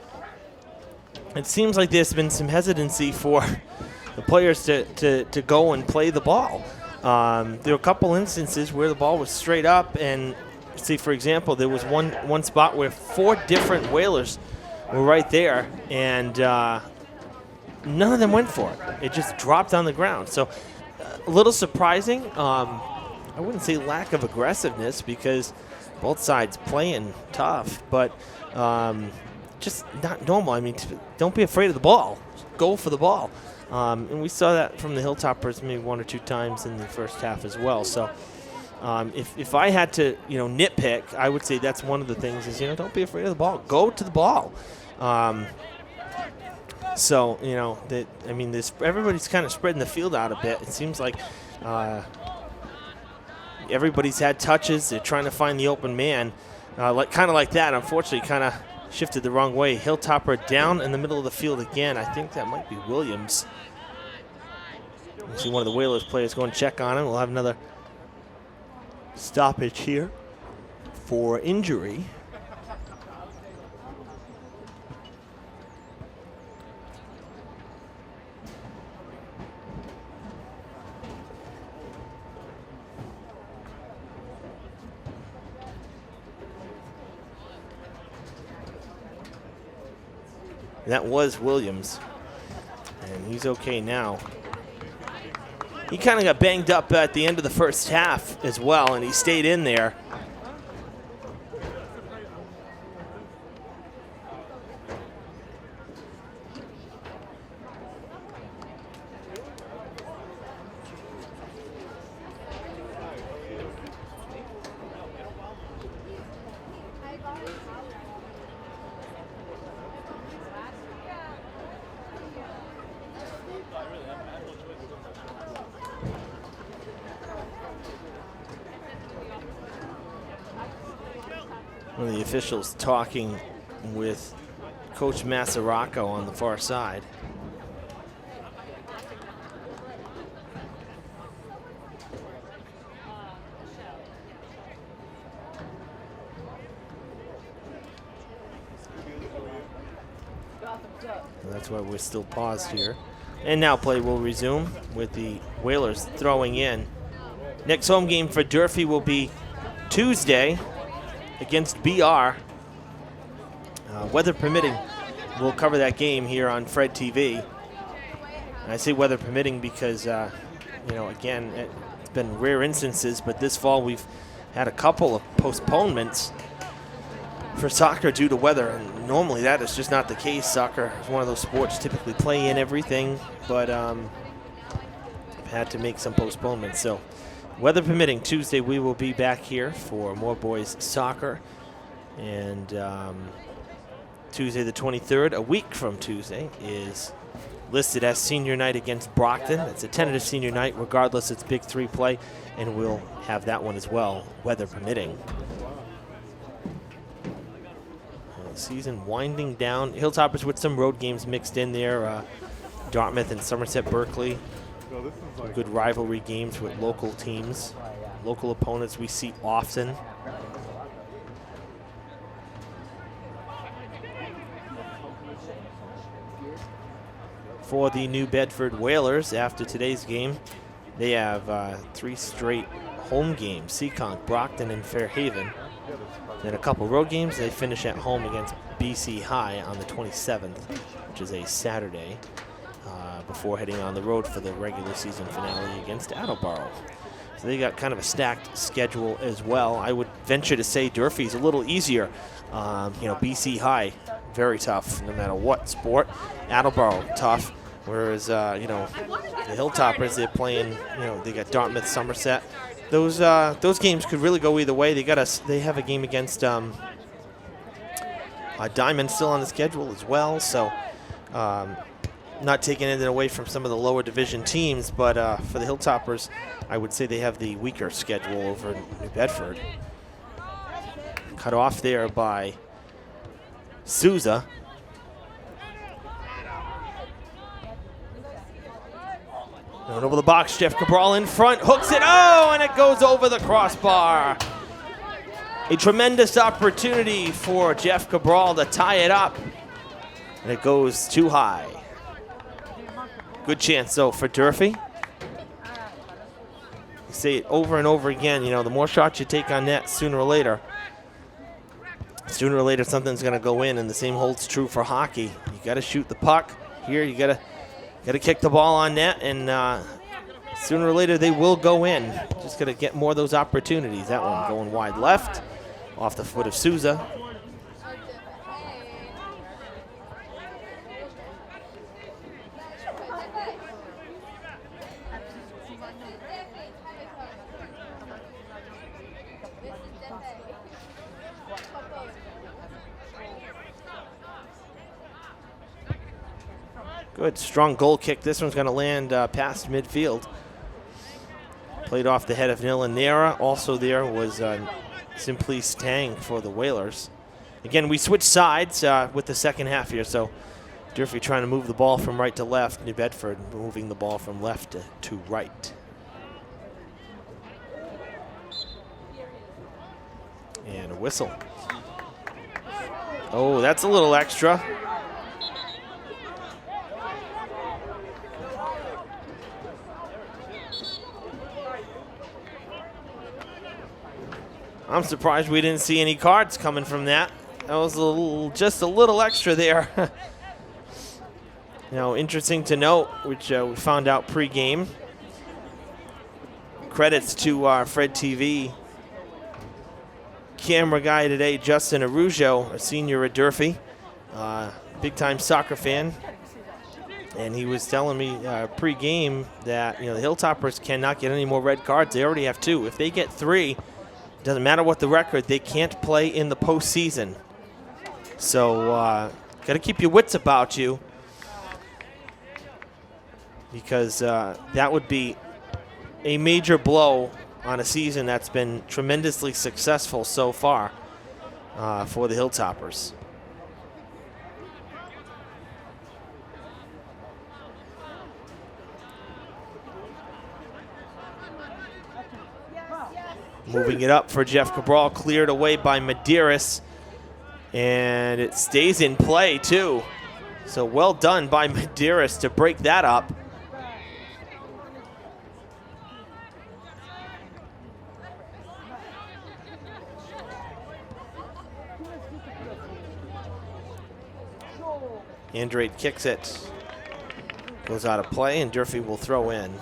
it seems like there's been some hesitancy for the players to go and play the ball. There were a couple instances where the ball was straight up, and see, for example, there was one spot where 4 different Whalers were right there, and none of them went for it. It just dropped on the ground. So a little surprising. I wouldn't say lack of aggressiveness, because both sides playing tough, but just not normal. I mean, don't be afraid of the ball. Go for the ball. And we saw that from the Hilltoppers maybe 1 or 2 times in the first half as well. So if I had to, nitpick, I would say that's one of the things is, don't be afraid of the ball. Go to the ball. So, everybody's kind of spreading the field out a bit. It seems like everybody's had touches. They're trying to find the open man, kind of like that. Unfortunately, kind of shifted the wrong way. Hilltopper down in the middle of the field again. I think that might be Williams. You see one of the Whalers players go and check on him. We'll have another stoppage here for injury. That was Williams, and he's okay now. He kind of got banged up at the end of the first half as well, and he stayed in there. One of the officials talking with Coach Massaraco on the far side. That's why we're still paused here. And now play will resume with the Whalers throwing in. Next home game for Durfee will be Tuesday against BR. Weather permitting, we'll cover that game here on Fred TV. And I say weather permitting because, again, it's been rare instances, but this fall we've had a couple of postponements for soccer due to weather, and normally that is just not the case. Soccer is one of those sports typically play in everything, but had to make some postponements. So weather permitting, Tuesday we will be back here for more boys soccer, and Tuesday the 23rd, a week from Tuesday, is listed as senior night against Brockton. It's a tentative senior night, regardless it's Big 3 play, and we'll have that one as well, weather permitting. Season winding down. Hilltoppers with some road games mixed in there. Dartmouth and Somerset Berkeley. Good rivalry games with local teams. Local opponents we see often. For the New Bedford Whalers, after today's game, they have 3 straight home games: Seekonk, Brockton, and Fairhaven. Then a couple road games. They finish at home against BC High on the 27th, which is a Saturday, before heading on the road for the regular season finale against Attleboro. So they got kind of a stacked schedule as well. I would venture to say Durfee's a little easier. BC High, very tough no matter what sport. Attleboro, tough. Whereas, the Hilltoppers, they're playing, they got Dartmouth, Somerset. Those games could really go either way. They have a game against Diamond still on the schedule as well. So not taking anything away from some of the lower division teams, but for the Hilltoppers, I would say they have the weaker schedule over New Bedford. Cut off there by Souza. Going over the box, Jeff Cabral in front, hooks it, and it goes over the crossbar. A tremendous opportunity for Jeff Cabral to tie it up, and it goes too high. Good chance, though, for Durfee. You say it over and over again, the more shots you take on net, sooner or later something's going to go in, and the same holds true for hockey. You got to shoot the puck. Here, you got to kick the ball on net, and sooner or later they will go in. Just got to get more of those opportunities. That one going wide left, off the foot of Souza. Good, strong goal kick. This one's going to land past midfield. Played off the head of Nilanera. Also there was Simply Stang for the Whalers. Again, we switched sides with the second half here, so Durfee trying to move the ball from right to left. New Bedford moving the ball from left to right. And a whistle. Oh, that's a little extra. I'm surprised we didn't see any cards coming from that. That was just a little extra there. Interesting to note, which we found out pre-game. Credits to our Fred TV camera guy today, Justin Arujo, a senior at Durfee, big-time soccer fan. And he was telling me pre-game that the Hilltoppers cannot get any more red cards. They already have 2. If they get 3, doesn't matter what the record, they can't play in the postseason. So got to keep your wits about you, because that would be a major blow on a season that's been tremendously successful so far for the Hilltoppers. Moving it up for Jeff Cabral, cleared away by Medeiros, and it stays in play too. So well done by Medeiros to break that up. Andrade kicks it. Goes out of play, and Durfee will throw in.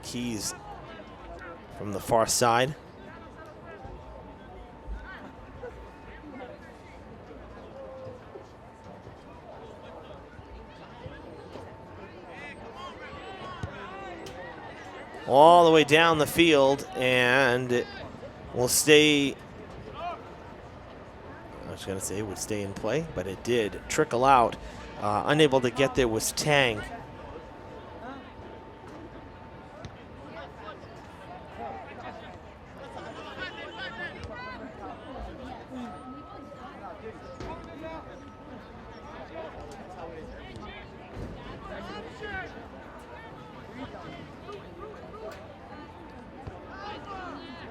Keys from the far side. All the way down the field, and it will stay. I was going to say it would stay in play, but it did trickle out. Unable to get there was Tang.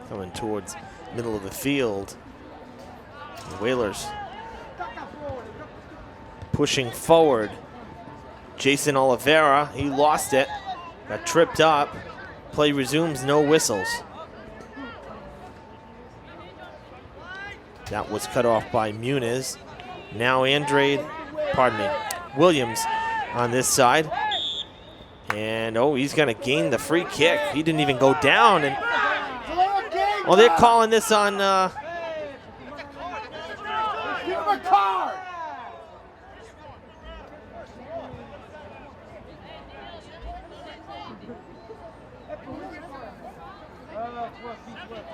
Coming towards middle of the field. The Whalers pushing forward. Jason Oliveira, he lost it, got tripped up. Play resumes, no whistles. That was cut off by Muniz. Now Williams on this side. And he's gonna gain the free kick. He didn't even go down. And well, they're calling this on. Give him a card.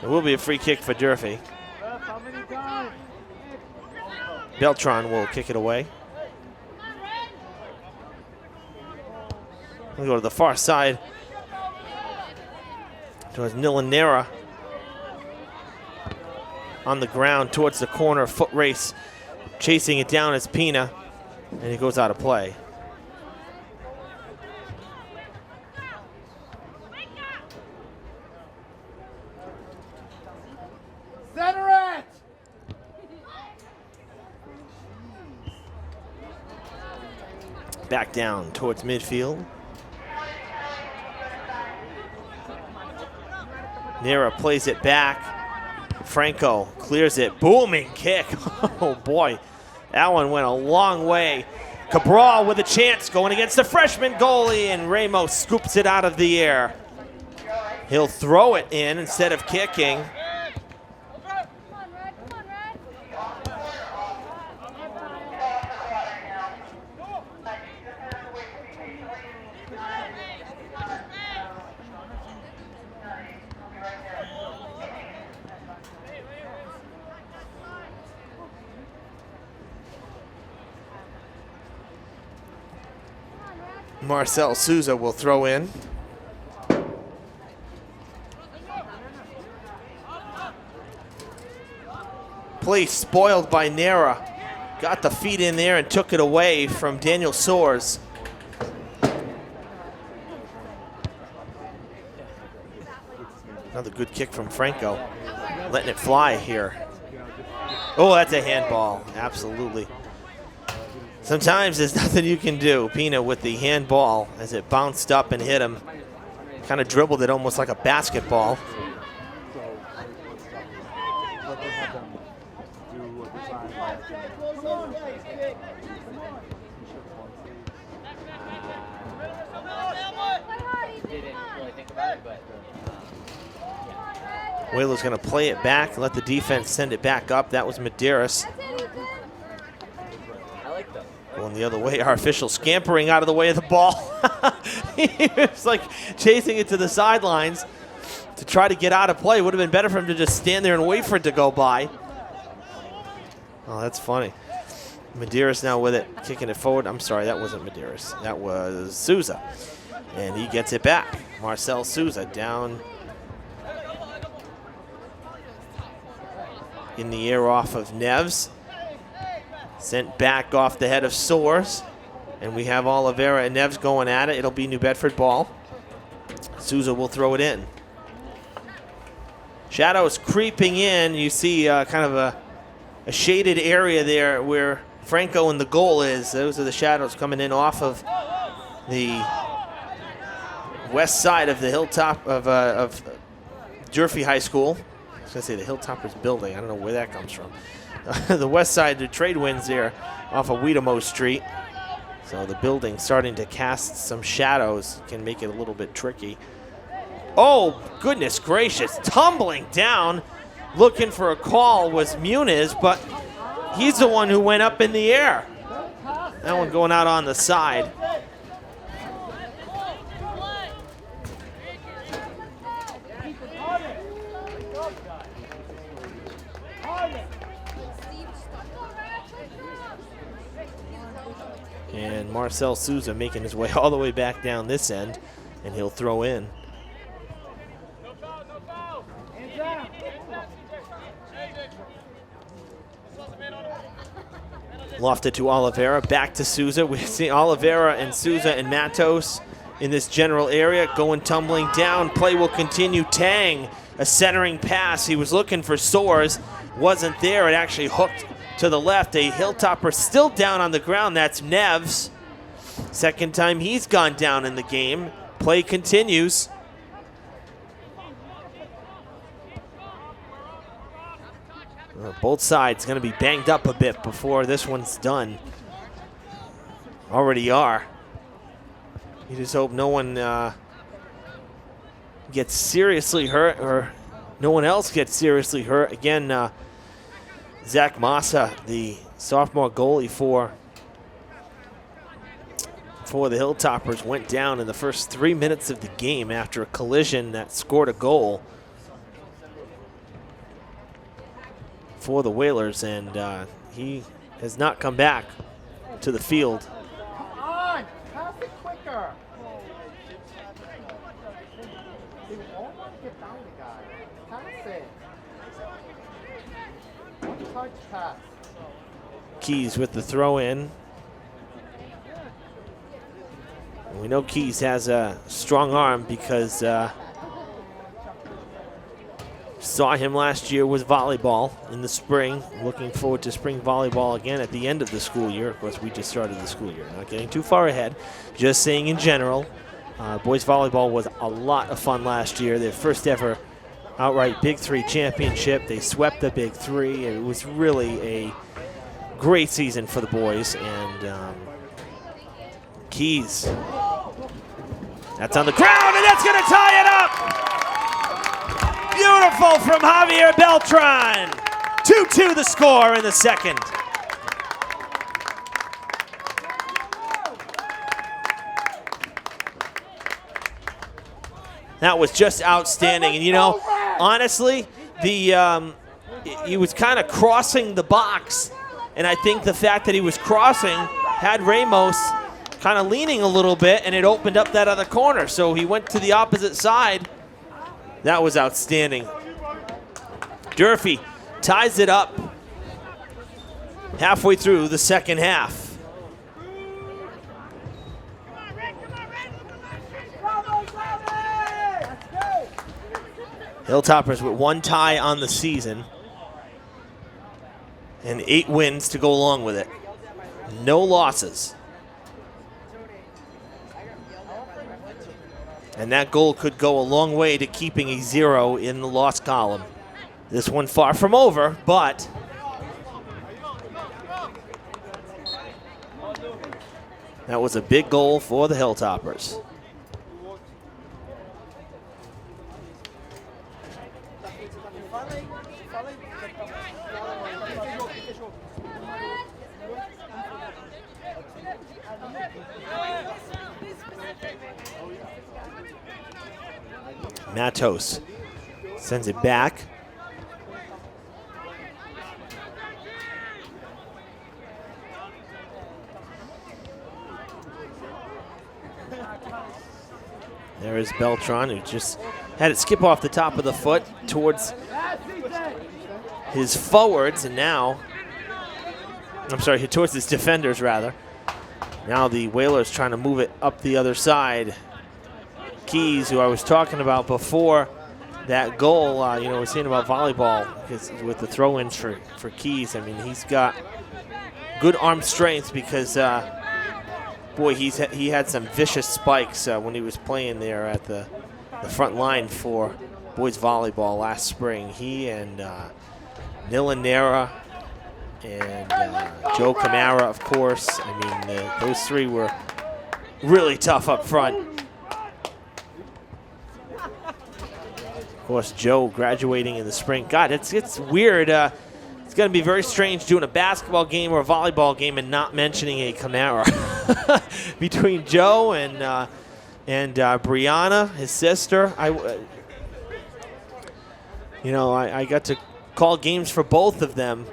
It will be a free kick for Durfee. Beltran will kick it away. We'll go to the far side towards Nilanera. On the ground towards the corner, foot race. Chasing it down is Pina, and he goes out of play. Center it. Back down towards midfield. Nera plays it back. Franco clears it. Booming kick. Oh, boy. That one went a long way. Cabral with a chance going against the freshman goalie, and Ramos scoops it out of the air. He'll throw it in instead of kicking. Marcel Souza will throw in. Play spoiled by Nera. Got the feet in there and took it away from Daniel Soares. Another good kick from Franco. Letting it fly here. Oh, that's a handball. Absolutely. Sometimes there's nothing you can do. Pina with the handball as it bounced up and hit him. Kind of dribbled it almost like a basketball. Whalers going to play it back, let the defense send it back up. That was Medeiros. Going the other way, our official scampering out of the way of the ball. He was like chasing it to the sidelines to try to get out of play. Would have been better for him to just stand there and wait for it to go by. Oh, that's funny. Medeiros now with it, kicking it forward. I'm sorry, that wasn't Medeiros. That was Souza. And he gets it back. Marcel Souza down in the air off of Neves. Sent back off the head of Soares. And we have Oliveira and Neves going at it. It'll be New Bedford ball. Souza will throw it in. Shadows creeping in. You see kind of a shaded area there where Franco and the goal is. Those are the shadows coming in off of the west side of the hilltop of Durfee High School. I was going to say the Hilltoppers building. I don't know where that comes from. The west side, the trade winds there off of Wiedemo Street. So the building starting to cast some shadows can make it a little bit tricky. Oh, goodness gracious, tumbling down, looking for a call was Muniz, but he's the one who went up in the air. That one going out on the side. And Marcel Souza making his way all the way back down this end, and he'll throw in. Lofted to Oliveira, back to Souza. We see Oliveira and Souza and Matos in this general area going tumbling down. Play will continue. Tang, a centering pass. He was looking for Soares, wasn't there. It actually hooked to the left. A Hilltopper still down on the ground. That's Neves. Second time he's gone down in the game. Play continues. Both sides going to be banged up a bit before this one's done. Already are. You just hope no one gets seriously hurt, or no one else gets seriously hurt. Again, Zach Massa, the sophomore goalie for the Hilltoppers, went down in the first 3 minutes of the game after a collision that scored a goal for the Whalers, and he has not come back to the field. Come on, pass it quicker. They all want to get down the guy. Pass it. One touch pass. Keys with the throw in. And we know Keys has a strong arm because saw him last year with volleyball in the spring. Looking forward to spring volleyball again at the end of the school year. Of course, we just started the school year. Not getting too far ahead. Just saying in general, boys volleyball was a lot of fun last year. Their first ever outright Big Three championship. They swept the Big Three. It was really a great season for the boys. And Keys. That's on the ground, and that's going to tie it up. Beautiful from Javier Beltran. 2-2 the score in the second. That was just outstanding. And you know, honestly, he was kind of crossing the box. And I think the fact that he was crossing had Ramos kind of leaning a little bit, and it opened up that other corner. So he went to the opposite side. That was outstanding. Durfee ties it up halfway through the second half. Hilltoppers with one tie on the season and 8 wins to go along with it. No losses. And that goal could go a long way to keeping a 0 in the loss column. This one far from over, but that was a big goal for the Hilltoppers. Matos sends it back. There is Beltran, who just had it skip off the top of the foot towards his forwards, and now, I'm sorry, towards his defenders, rather. Now the Whalers trying to move it up the other side. Keys, who I was talking about before that goal, we're saying about volleyball, because with the throw-ins for Keys, I mean, he's got good arm strength because, boy, he had some vicious spikes when he was playing there at the front line for boys volleyball last spring. He and Nilanera and Joe Camara, of course. I mean, those three were really tough up front. Of course, Joe graduating in the spring. God, it's weird. It's going to be very strange doing a basketball game or a volleyball game and not mentioning a Camara. Between Joe and Brianna, his sister, I got to call games for both of them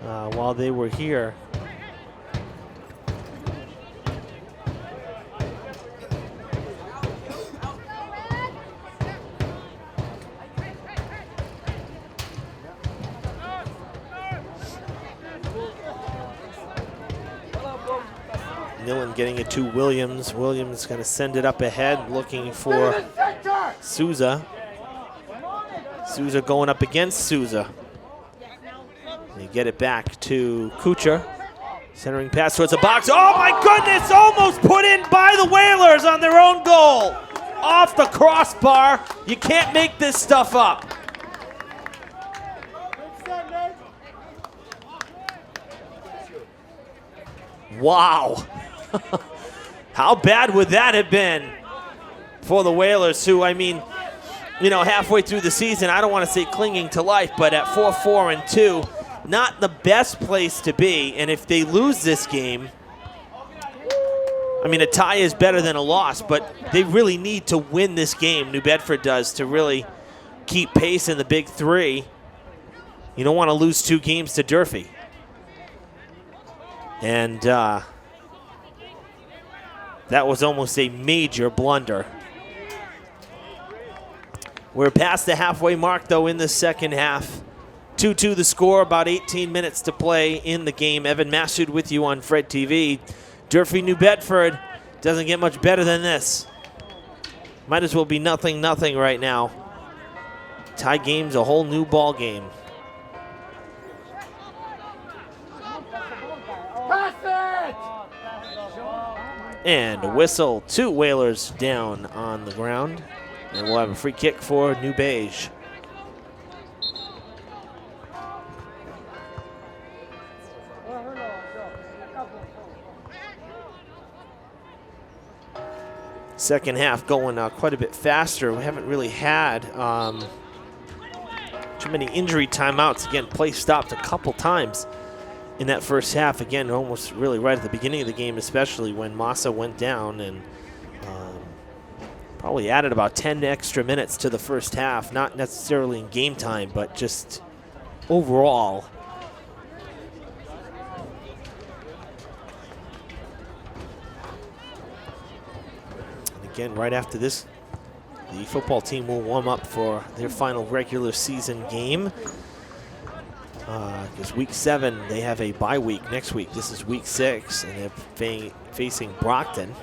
while they were here. Nillen getting it to Williams. Williams going to send it up ahead, looking for Souza. Souza going up against Souza. They get it back to Kuchar. Centering pass towards the box. Oh my goodness! Almost put in by the Whalers on their own goal. Off the crossbar. You can't make this stuff up. Wow. How bad would that have been for the Whalers, who, I mean, halfway through the season, I don't want to say clinging to life, but at 4-4-2, not the best place to be. And if they lose this game, I mean, a tie is better than a loss, but they really need to win this game, New Bedford does, to really keep pace in the Big Three. You don't want to lose 2 games to Durfee. And that was almost a major blunder. We're past the halfway mark, though, in the second half. 2-2 the score, about 18 minutes to play in the game. Evan Massoud with you on Fred TV. Durfee, New Bedford doesn't get much better than this. Might as well be 0-0 right now. Tie game's a whole new ball game. And a whistle, 2 Whalers down on the ground. And we'll have a free kick for New Beige. Second half going quite a bit faster. We haven't really had too many injury timeouts. Again, play stopped a couple times in that first half. Again, almost really right at the beginning of the game, especially when Massa went down, and probably added about 10 extra minutes to the first half. Not necessarily in game time, but just overall. And again, right after this, the football team will warm up for their final regular season game. Because week 7, they have a bye week next week. This is week 6, and they're facing Brockton.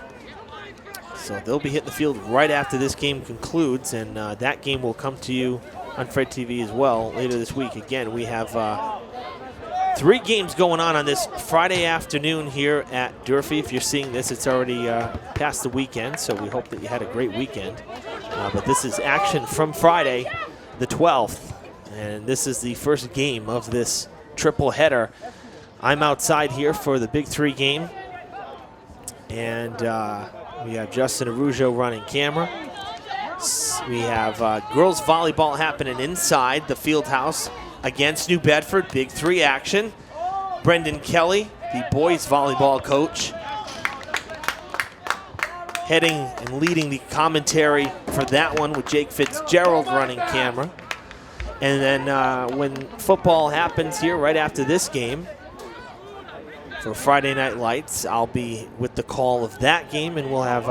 So they'll be hitting the field right after this game concludes, and that game will come to you on Fred TV as well later this week. Again, we have 3 games going on this Friday afternoon here at Durfee. If you're seeing this, it's already past the weekend, so we hope that you had a great weekend. But this is action from Friday, the 12th. And this is the first game of this triple header. I'm outside here for the Big 3 game. And we have Justin Arujo running camera. We have girls volleyball happening inside the field house against New Bedford. Big 3 action. Brendan Kelly, the boys volleyball coach, heading and leading the commentary for that one, with Jake Fitzgerald running camera. And then when football happens here right after this game for Friday Night Lights, I'll be with the call of that game, and we'll have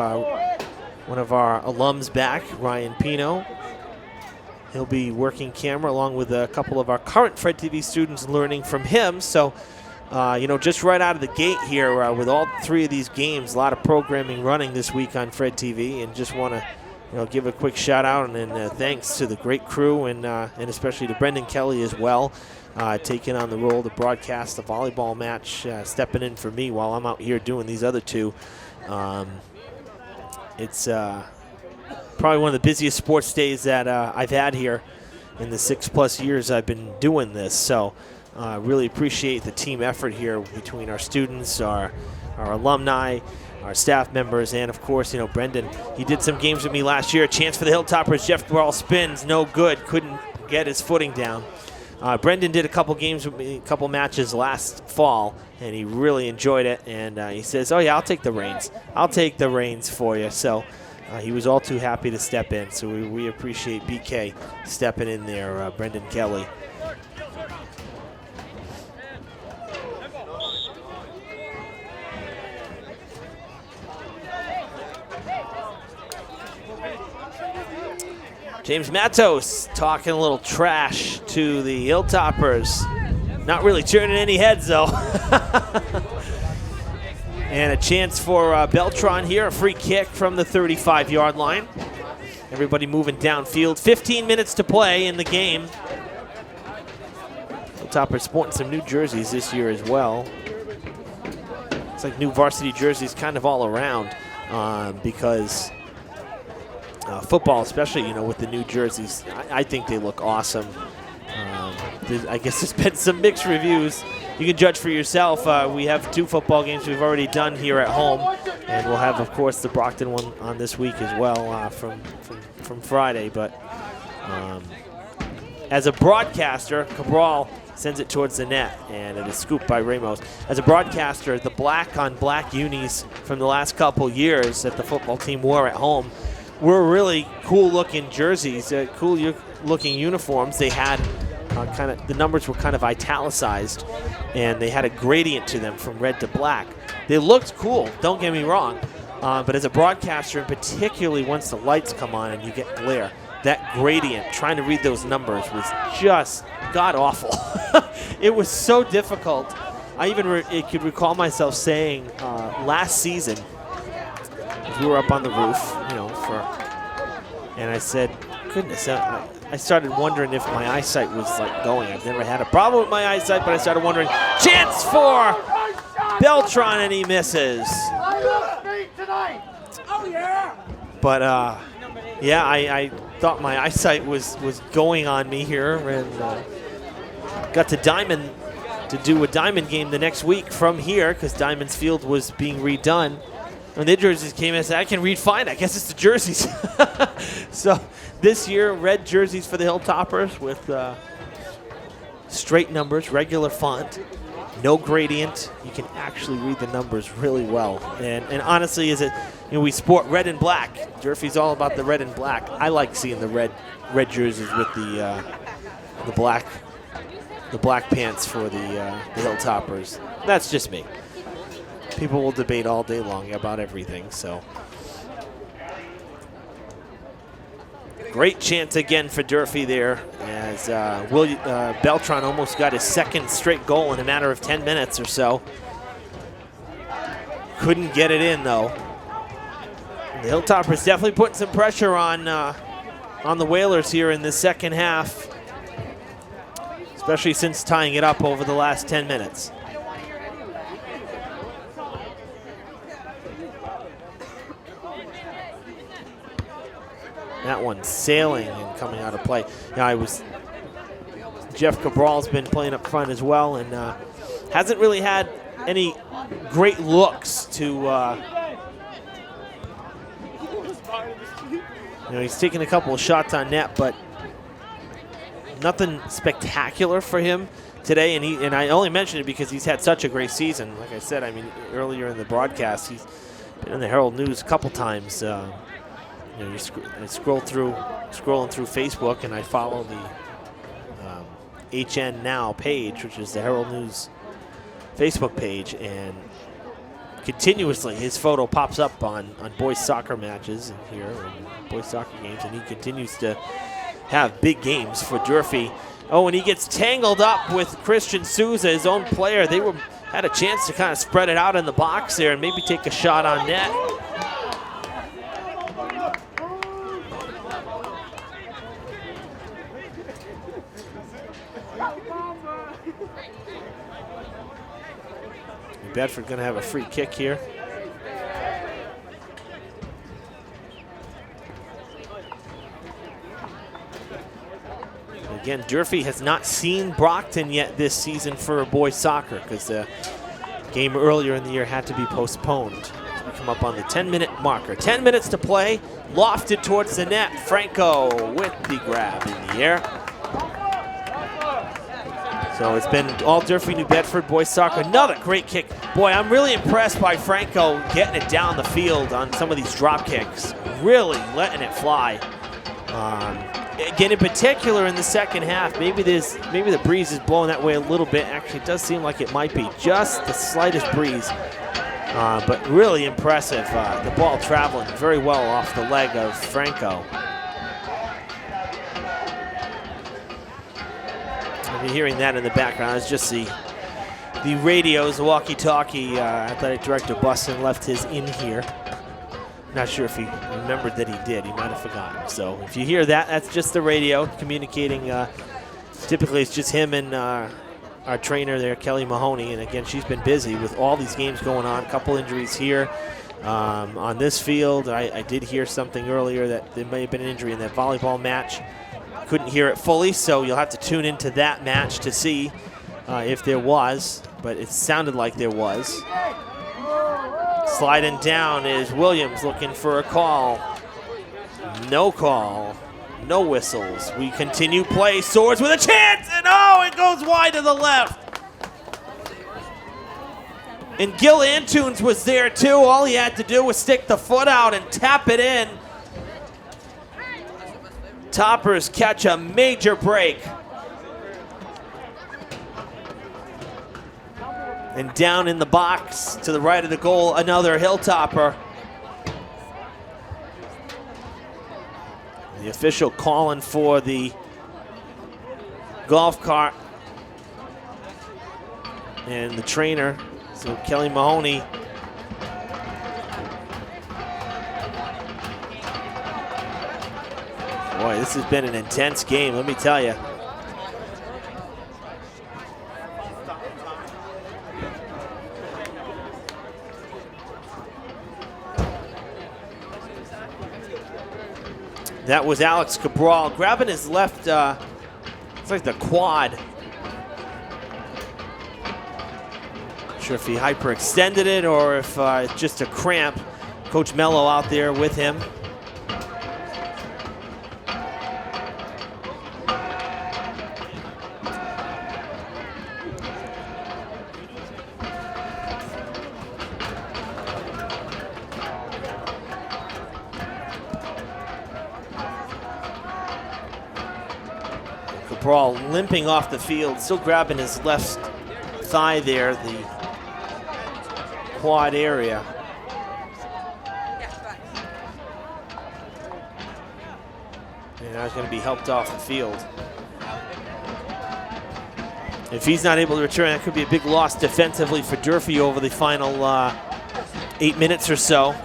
one of our alums back, Ryan Pino. He'll be working camera along with a couple of our current Fred TV students, learning from him. So, just right out of the gate here with all 3 of these games, a lot of programming running this week on Fred TV, and just want to give a quick shout out and thanks to the great crew, and especially to Brendan Kelly as well, taking on the role to broadcast the volleyball match, stepping in for me while I'm out here doing these other 2. It's probably one of the busiest sports days that I've had here in the 6+ years I've been doing this. So Really appreciate the team effort here between our students, our alumni, our staff members, and of course, Brendan. He did some games with me last year. Chance for the Hilltoppers. Jeff Cabral spins, no good. Couldn't get his footing down. Brendan did a couple games with me, a couple matches last fall, and he really enjoyed it. And he says, "Oh yeah, I'll take the reins. I'll take the reins for you." So he was all too happy to step in. So we appreciate BK stepping in there, Brendan Kelly. James Matos talking a little trash to the Hilltoppers. Not really turning any heads, though. And a chance for Beltran here, a free kick from the 35-yard line. Everybody moving downfield. 15 minutes to play in the game. Hilltoppers sporting some new jerseys this year as well. It's like new varsity jerseys kind of all around because football, especially, with the new jerseys, I think they look awesome. I guess there's been some mixed reviews. You can judge for yourself. We have 2 football games we've already done here at home, and we'll have, of course, the Brockton one on this week as well from Friday. But as a broadcaster, Cabral sends it towards the net, and it is scooped by Ramos. As a broadcaster, the black-on-black unis from the last couple years that the football team wore at home were really cool-looking jerseys, cool-looking uniforms. They had the numbers were kind of italicized, and they had a gradient to them from red to black. They looked cool, don't get me wrong, but as a broadcaster, and particularly once the lights come on and you get glare, that gradient, trying to read those numbers was just god-awful. It was so difficult. I even could recall myself saying last season, we were up on the roof, and I said, goodness, I started wondering if my eyesight was going. I've never had a problem with my eyesight, but I started wondering, chance for Beltran, and he misses. But I thought my eyesight was going on me here, and got to Diamond to do a Diamond game the next week from here because Diamond's field was being redone. When the jerseys came in, I said, I can read fine. I guess it's the jerseys. So this year, red jerseys for the Hilltoppers with straight numbers, regular font, no gradient. You can actually read the numbers really well. And honestly, we sport red and black. Durfee's all about the red and black. I like seeing the red jerseys with the black pants for the Hilltoppers. That's just me. People will debate all day long about everything, so. Great chance again for Durfee there as Beltran almost got his 2nd straight goal in a matter of 10 minutes or so. Couldn't get it in, though. The Hilltoppers definitely putting some pressure on the Whalers here in the second half, especially since tying it up over the last 10 minutes. That one sailing and coming out of play. Jeff Cabral's been playing up front as well, and hasn't really had any great looks to. He's taken a couple of shots on net, but nothing spectacular for him today. And I only mention it because he's had such a great season. Like I said, earlier in the broadcast, he's been in the Herald News a couple times. I scrolling through Facebook, and I follow the HN Now page, which is the Herald News Facebook page, and continuously his photo pops up on boys soccer matches here and boys soccer games, and he continues to have big games for Durfee. Oh, and he gets tangled up with Christian Souza, his own player. They had a chance to kind of spread it out in the box there and maybe take a shot on net. Bedford going to have a free kick here. Again, Durfee has not seen Brockton yet this season for boys soccer because the game earlier in the year had to be postponed. We come up on the 10-minute marker. 10 minutes to play, lofted towards the net. Franco with the grab in the air. So it's been all Durfee, New Bedford boys soccer. Another great kick. Boy, I'm really impressed by Franco getting it down the field on some of these drop kicks. Really letting it fly. Again, in particular in the second half, maybe the breeze is blowing that way a little bit. Actually, it does seem like it might be just the slightest breeze. But really impressive. The ball traveling very well off the leg of Franco. You're hearing that in the background. It's just the radios, the walkie-talkie. Athletic Director Buston left his in here. Not sure if he remembered that he did. He might have forgotten. So if you hear that, that's just the radio communicating. Typically, it's just him and our trainer there, Kelly Mahoney. And again, she's been busy with all these games going on. A couple injuries here on this field. I did hear something earlier that there may have been an injury in that volleyball match. Couldn't hear it fully, so you'll have to tune into that match to see if there was. But it sounded like there was. Sliding down is Williams looking for a call. No call, no whistles. We continue play. Swords with a chance, and oh, it goes wide to the left. And Gil Antunes was there too. All he had to do was stick the foot out and tap it in. Toppers catch a major break. And down in the box to the right of the goal, another Hilltopper. The official calling for the golf cart. And the trainer, so Kelly Mahoney. Boy, this has been an intense game, let me tell you. That was Alex Cabral grabbing his left, it's like the quad. Not sure if he hyperextended it or if it's just a cramp. Coach Mello out there with him. Cabral limping off the field, still grabbing his left thigh there, the quad area. And now he's going to be helped off the field. If he's not able to return, that could be a big loss defensively for Durfee over the final 8 minutes or so.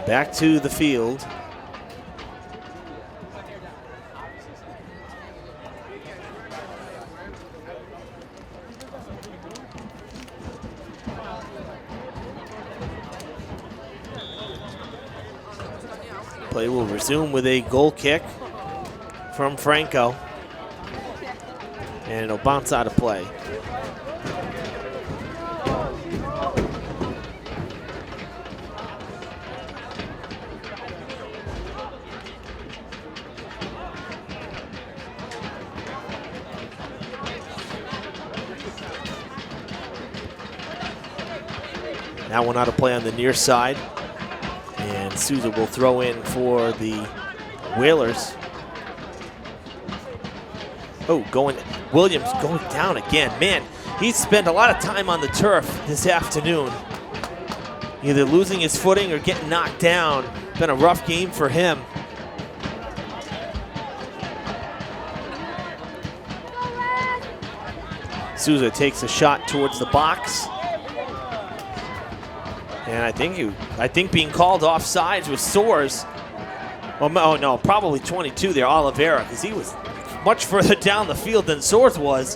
Back to the field. Play will resume with a goal kick from Franco. And it'll bounce out of play. That one out of play on the near side. And Souza will throw in for the Whalers. Oh, Williams going down again. Man, he's spent a lot of time on the turf this afternoon, either losing his footing or getting knocked down. Been a rough game for him. Souza takes a shot towards the box. And I think being called offsides with Soares. Well, oh no, probably 22 there, Oliveira, because he was much further down the field than Soares was.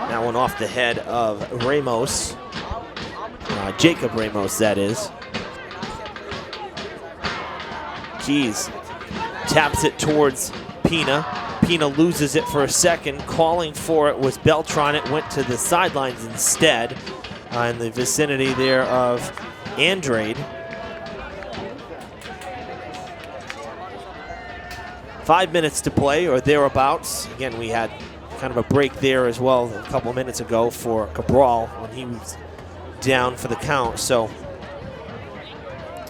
That one off the head of Ramos. Jacob Ramos, that is. Keys taps it towards Pina. Pina loses it for a second. Calling for it was Beltran. It went to the sidelines instead, in the vicinity there of Andrade. 5 minutes to play, or thereabouts. Again, we had kind of a break there as well a couple minutes ago for Cabral when he was down for the count. So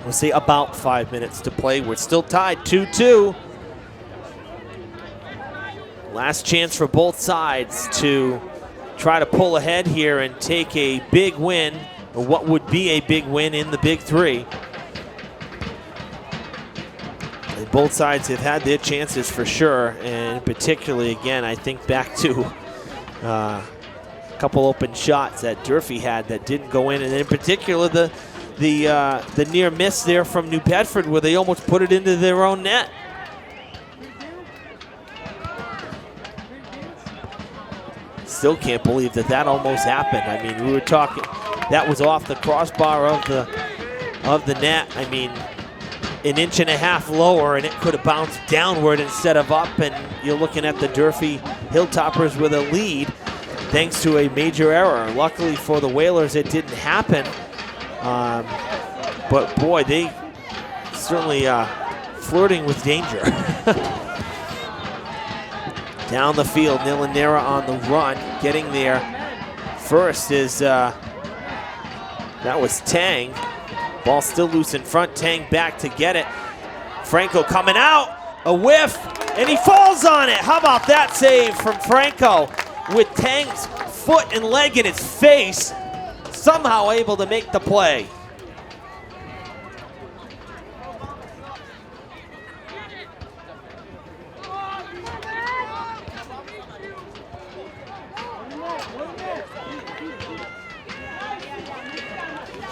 we'll say about 5 minutes to play. We're still tied 2-2. Last chance for both sides to try to pull ahead here and take a big win, or what would be a big win in the Big Three. And both sides have had their chances for sure, and particularly, again, I think back to a couple open shots that Durfee had that didn't go in, and in particular the near miss there from New Bedford where they almost put it into their own net. Still can't believe that almost happened. I mean, we were talking, that was off the crossbar of the net. I mean, an inch and a half lower, and it could have bounced downward instead of up, and you're looking at the Durfee Hilltoppers with a lead thanks to a major error. Luckily for the Whalers, it didn't happen. But boy, they certainly flirting with danger. Down the field, Nilanera on the run, getting there first is, that was Tang. Ball still loose in front, Tang back to get it. Franco coming out, a whiff, and he falls on it. How about that save from Franco with Tang's foot and leg in his face, somehow able to make the play.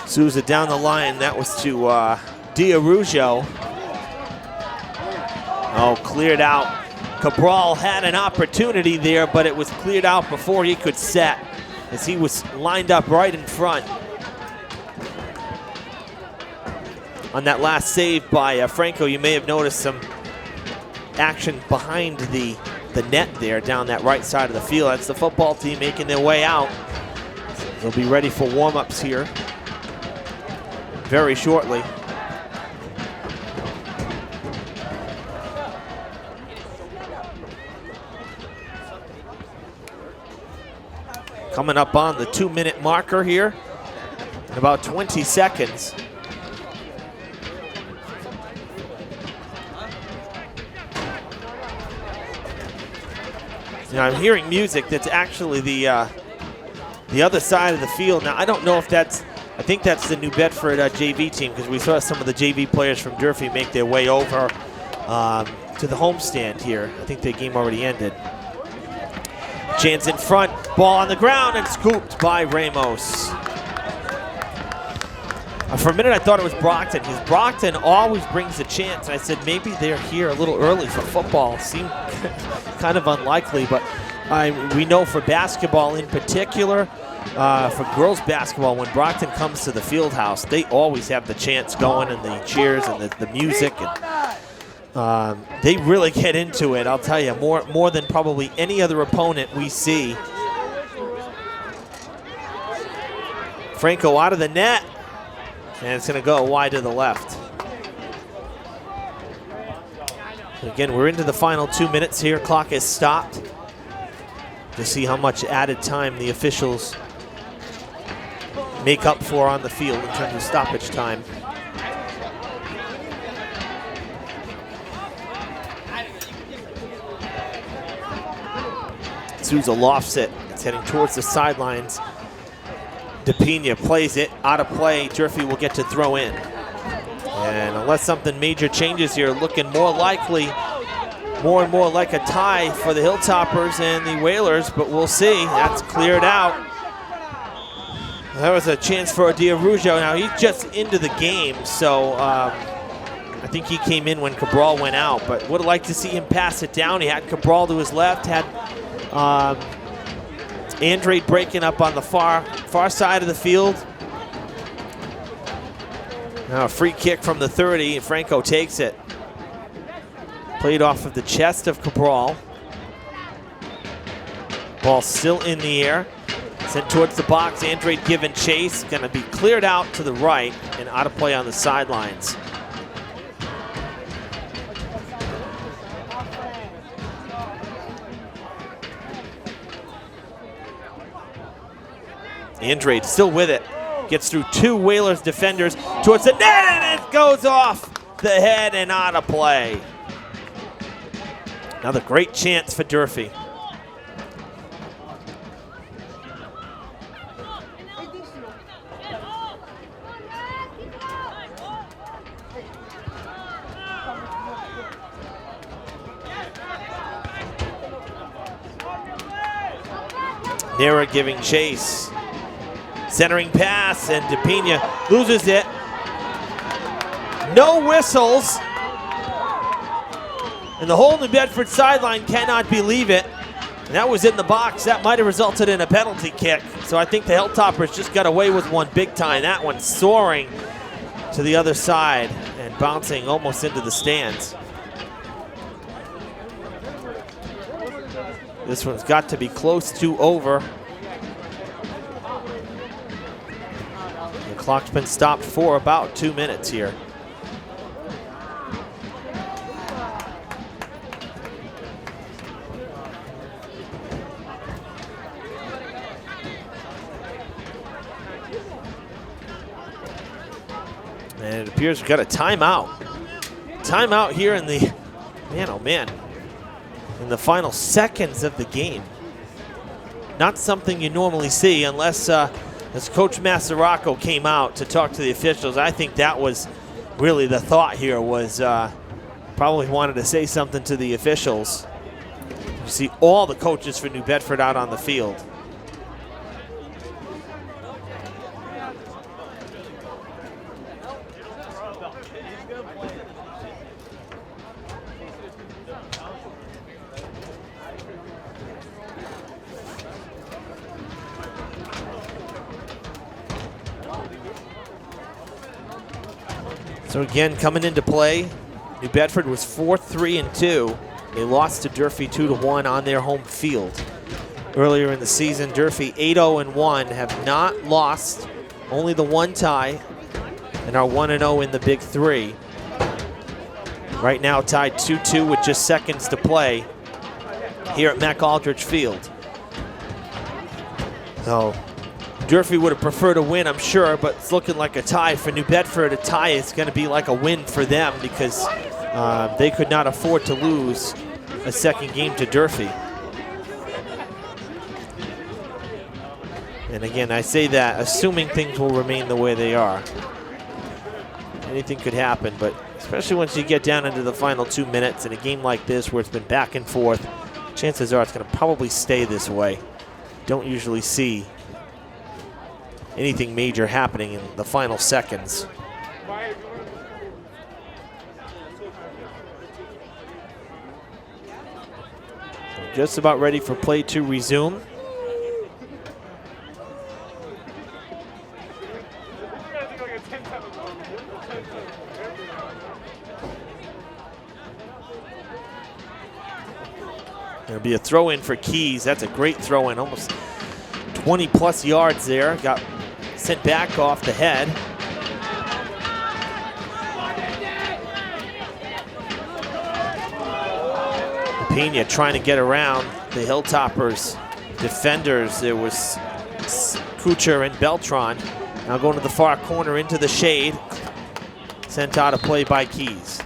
Souza down the line, that was to Diarujo. Oh, cleared out. Cabral had an opportunity there, but it was cleared out before he could set, as he was lined up right in front. On that last save by Franco, you may have noticed some action behind the net there down that right side of the field. That's the football team making their way out. They'll be ready for warm-ups here very shortly. Coming up on the 2-minute marker here in about 20 seconds. Now I'm hearing music that's actually the other side of the field. Now I don't know if that's, I think that's the New Bedford JV team, because we saw some of the JV players from Durfee make their way over to the homestand here. I think the game already ended. Chance in front, ball on the ground, and scooped by Ramos. For a minute I thought it was Brockton, because Brockton always brings a chance. And I said maybe they're here a little early for football. Seemed kind of unlikely, but we know for basketball in particular, for girls basketball, when Brockton comes to the field house, they always have the chants going and the cheers and the music. And they really get into it, I'll tell you, more than probably any other opponent we see. Franco out of the net, and it's going to go wide to the left. Again, we're into the final 2 minutes here. Clock is stopped to see how much added time the officials make up for on the field in terms of stoppage time. Souza lofts it. It's heading towards the sidelines. DePina plays it out of play. Durfee will get to throw in. And unless something major changes here, looking more likely, more and more like a tie for the Hilltoppers and the Whalers, but we'll see. That's cleared out. That was a chance for Diarujo. Now he's just into the game, so I think he came in when Cabral went out, but would have liked to see him pass it down. He had Cabral to his left, had Andrade breaking up on the far side of the field. Now a free kick from the 30, and Franco takes it. Played off of the chest of Cabral. Ball still in the air. Sent towards the box. Andrade giving chase. Going to be cleared out to the right and out of play on the sidelines. Andrade still with it. Gets through two Whalers defenders towards the net, and it goes off the head and out of play. Another great chance for Durfee. Nera giving chase. Centering pass, and DePina loses it. No whistles. And the whole New Bedford sideline cannot believe it. And that was in the box. That might have resulted in a penalty kick. So I think the Hilltoppers just got away with one big time. That one soaring to the other side and bouncing almost into the stands. This one's got to be close to over. The clock's been stopped for about 2 minutes here. And it appears we've got a timeout. Timeout here in the, man oh man, in the final seconds of the game. Not something you normally see unless as Coach Massaraco came out to talk to the officials. I think that was really the thought here, was probably wanted to say something to the officials. You see all the coaches for New Bedford out on the field. So again, coming into play, New Bedford was 4-3-2. They lost to Durfee 2-1 on their home field. Earlier in the season, Durfee 8-0-1, have not lost, only the one tie, and are 1-0 in the Big Three. Right now tied 2-2 with just seconds to play here at McAldrich Field. So Durfee would have preferred a win, I'm sure, but it's looking like a tie for New Bedford. A tie is going to be like a win for them because they could not afford to lose a second game to Durfee. And again, I say that assuming things will remain the way they are. Anything could happen, but especially once you get down into the final 2 minutes in a game like this where it's been back and forth, chances are it's going to probably stay this way. Don't usually see anything major happening in the final seconds. Just about ready for play to resume. There'll be a throw in for Keys. That's a great throw in, almost 20 plus yards there. Got sent back off the head. Pena trying to get around the Hilltoppers defenders. There was Kuchar and Beltran. Now going to the far corner into the shade. Sent out of play by Keys.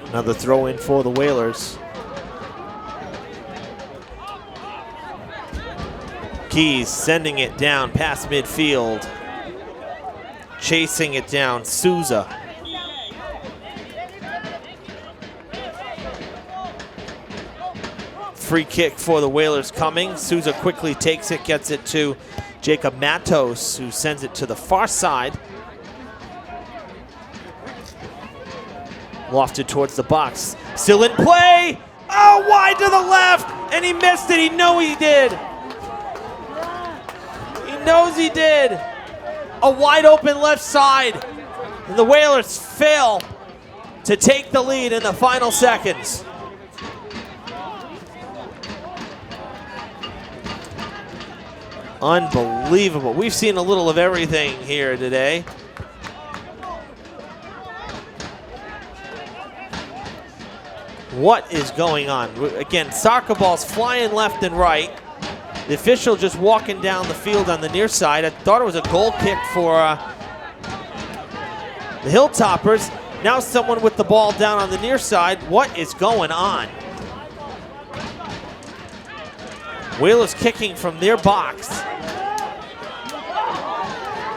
Another throw in for the Whalers. Keys sending it down past midfield. Chasing it down, Souza. Free kick for the Whalers coming. Souza quickly takes it, gets it to Jacob Matos, who sends it to the far side. Lofted towards the box. Still in play. Oh, wide to the left. And he missed it. He knows he did. He knows he did. A wide open left side. And the Whalers fail to take the lead in the final seconds. Unbelievable. We've seen a little of everything here today. What is going on? Again, soccer balls flying left and right. The official just walking down the field on the near side. I thought it was a goal kick for the Hilltoppers. Now someone with the ball down on the near side. What is going on? Whalers kicking from their box.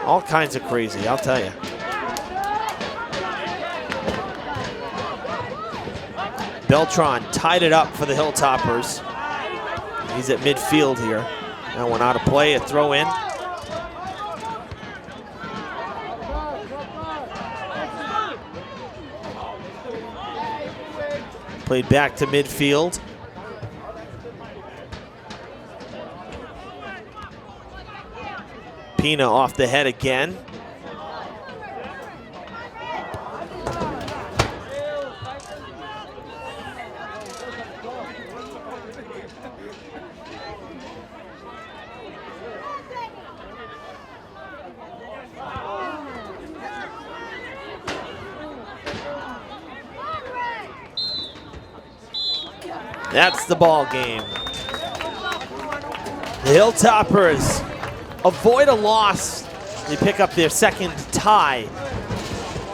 All kinds of crazy, I'll tell you. Beltran tied it up for the Hilltoppers. He's at midfield here. That one out of play, a throw in. Played back to midfield. Pena off the head again. That's the ball game. The Hilltoppers avoid a loss. They pick up their second tie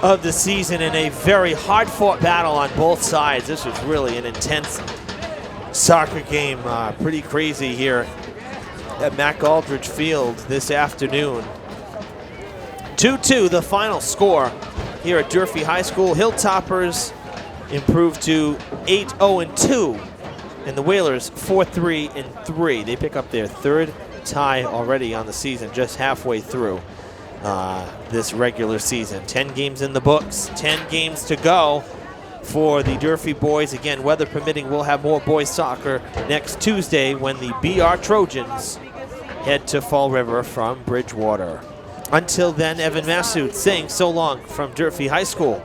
of the season in a very hard-fought battle on both sides. This was really an intense soccer game. Pretty crazy here at Mac Aldridge Field this afternoon. 2-2 the final score here at Durfee High School. Hilltoppers improved to 8-0-2. And the Whalers 4-3-3. They pick up their third tie already on the season, just halfway through this regular season. 10 games in the books, 10 games to go for the Durfee boys. Again, weather permitting, we'll have more boys soccer next Tuesday when the BR Trojans head to Fall River from Bridgewater. Until then, Evan Massoud saying so long from Durfee High School.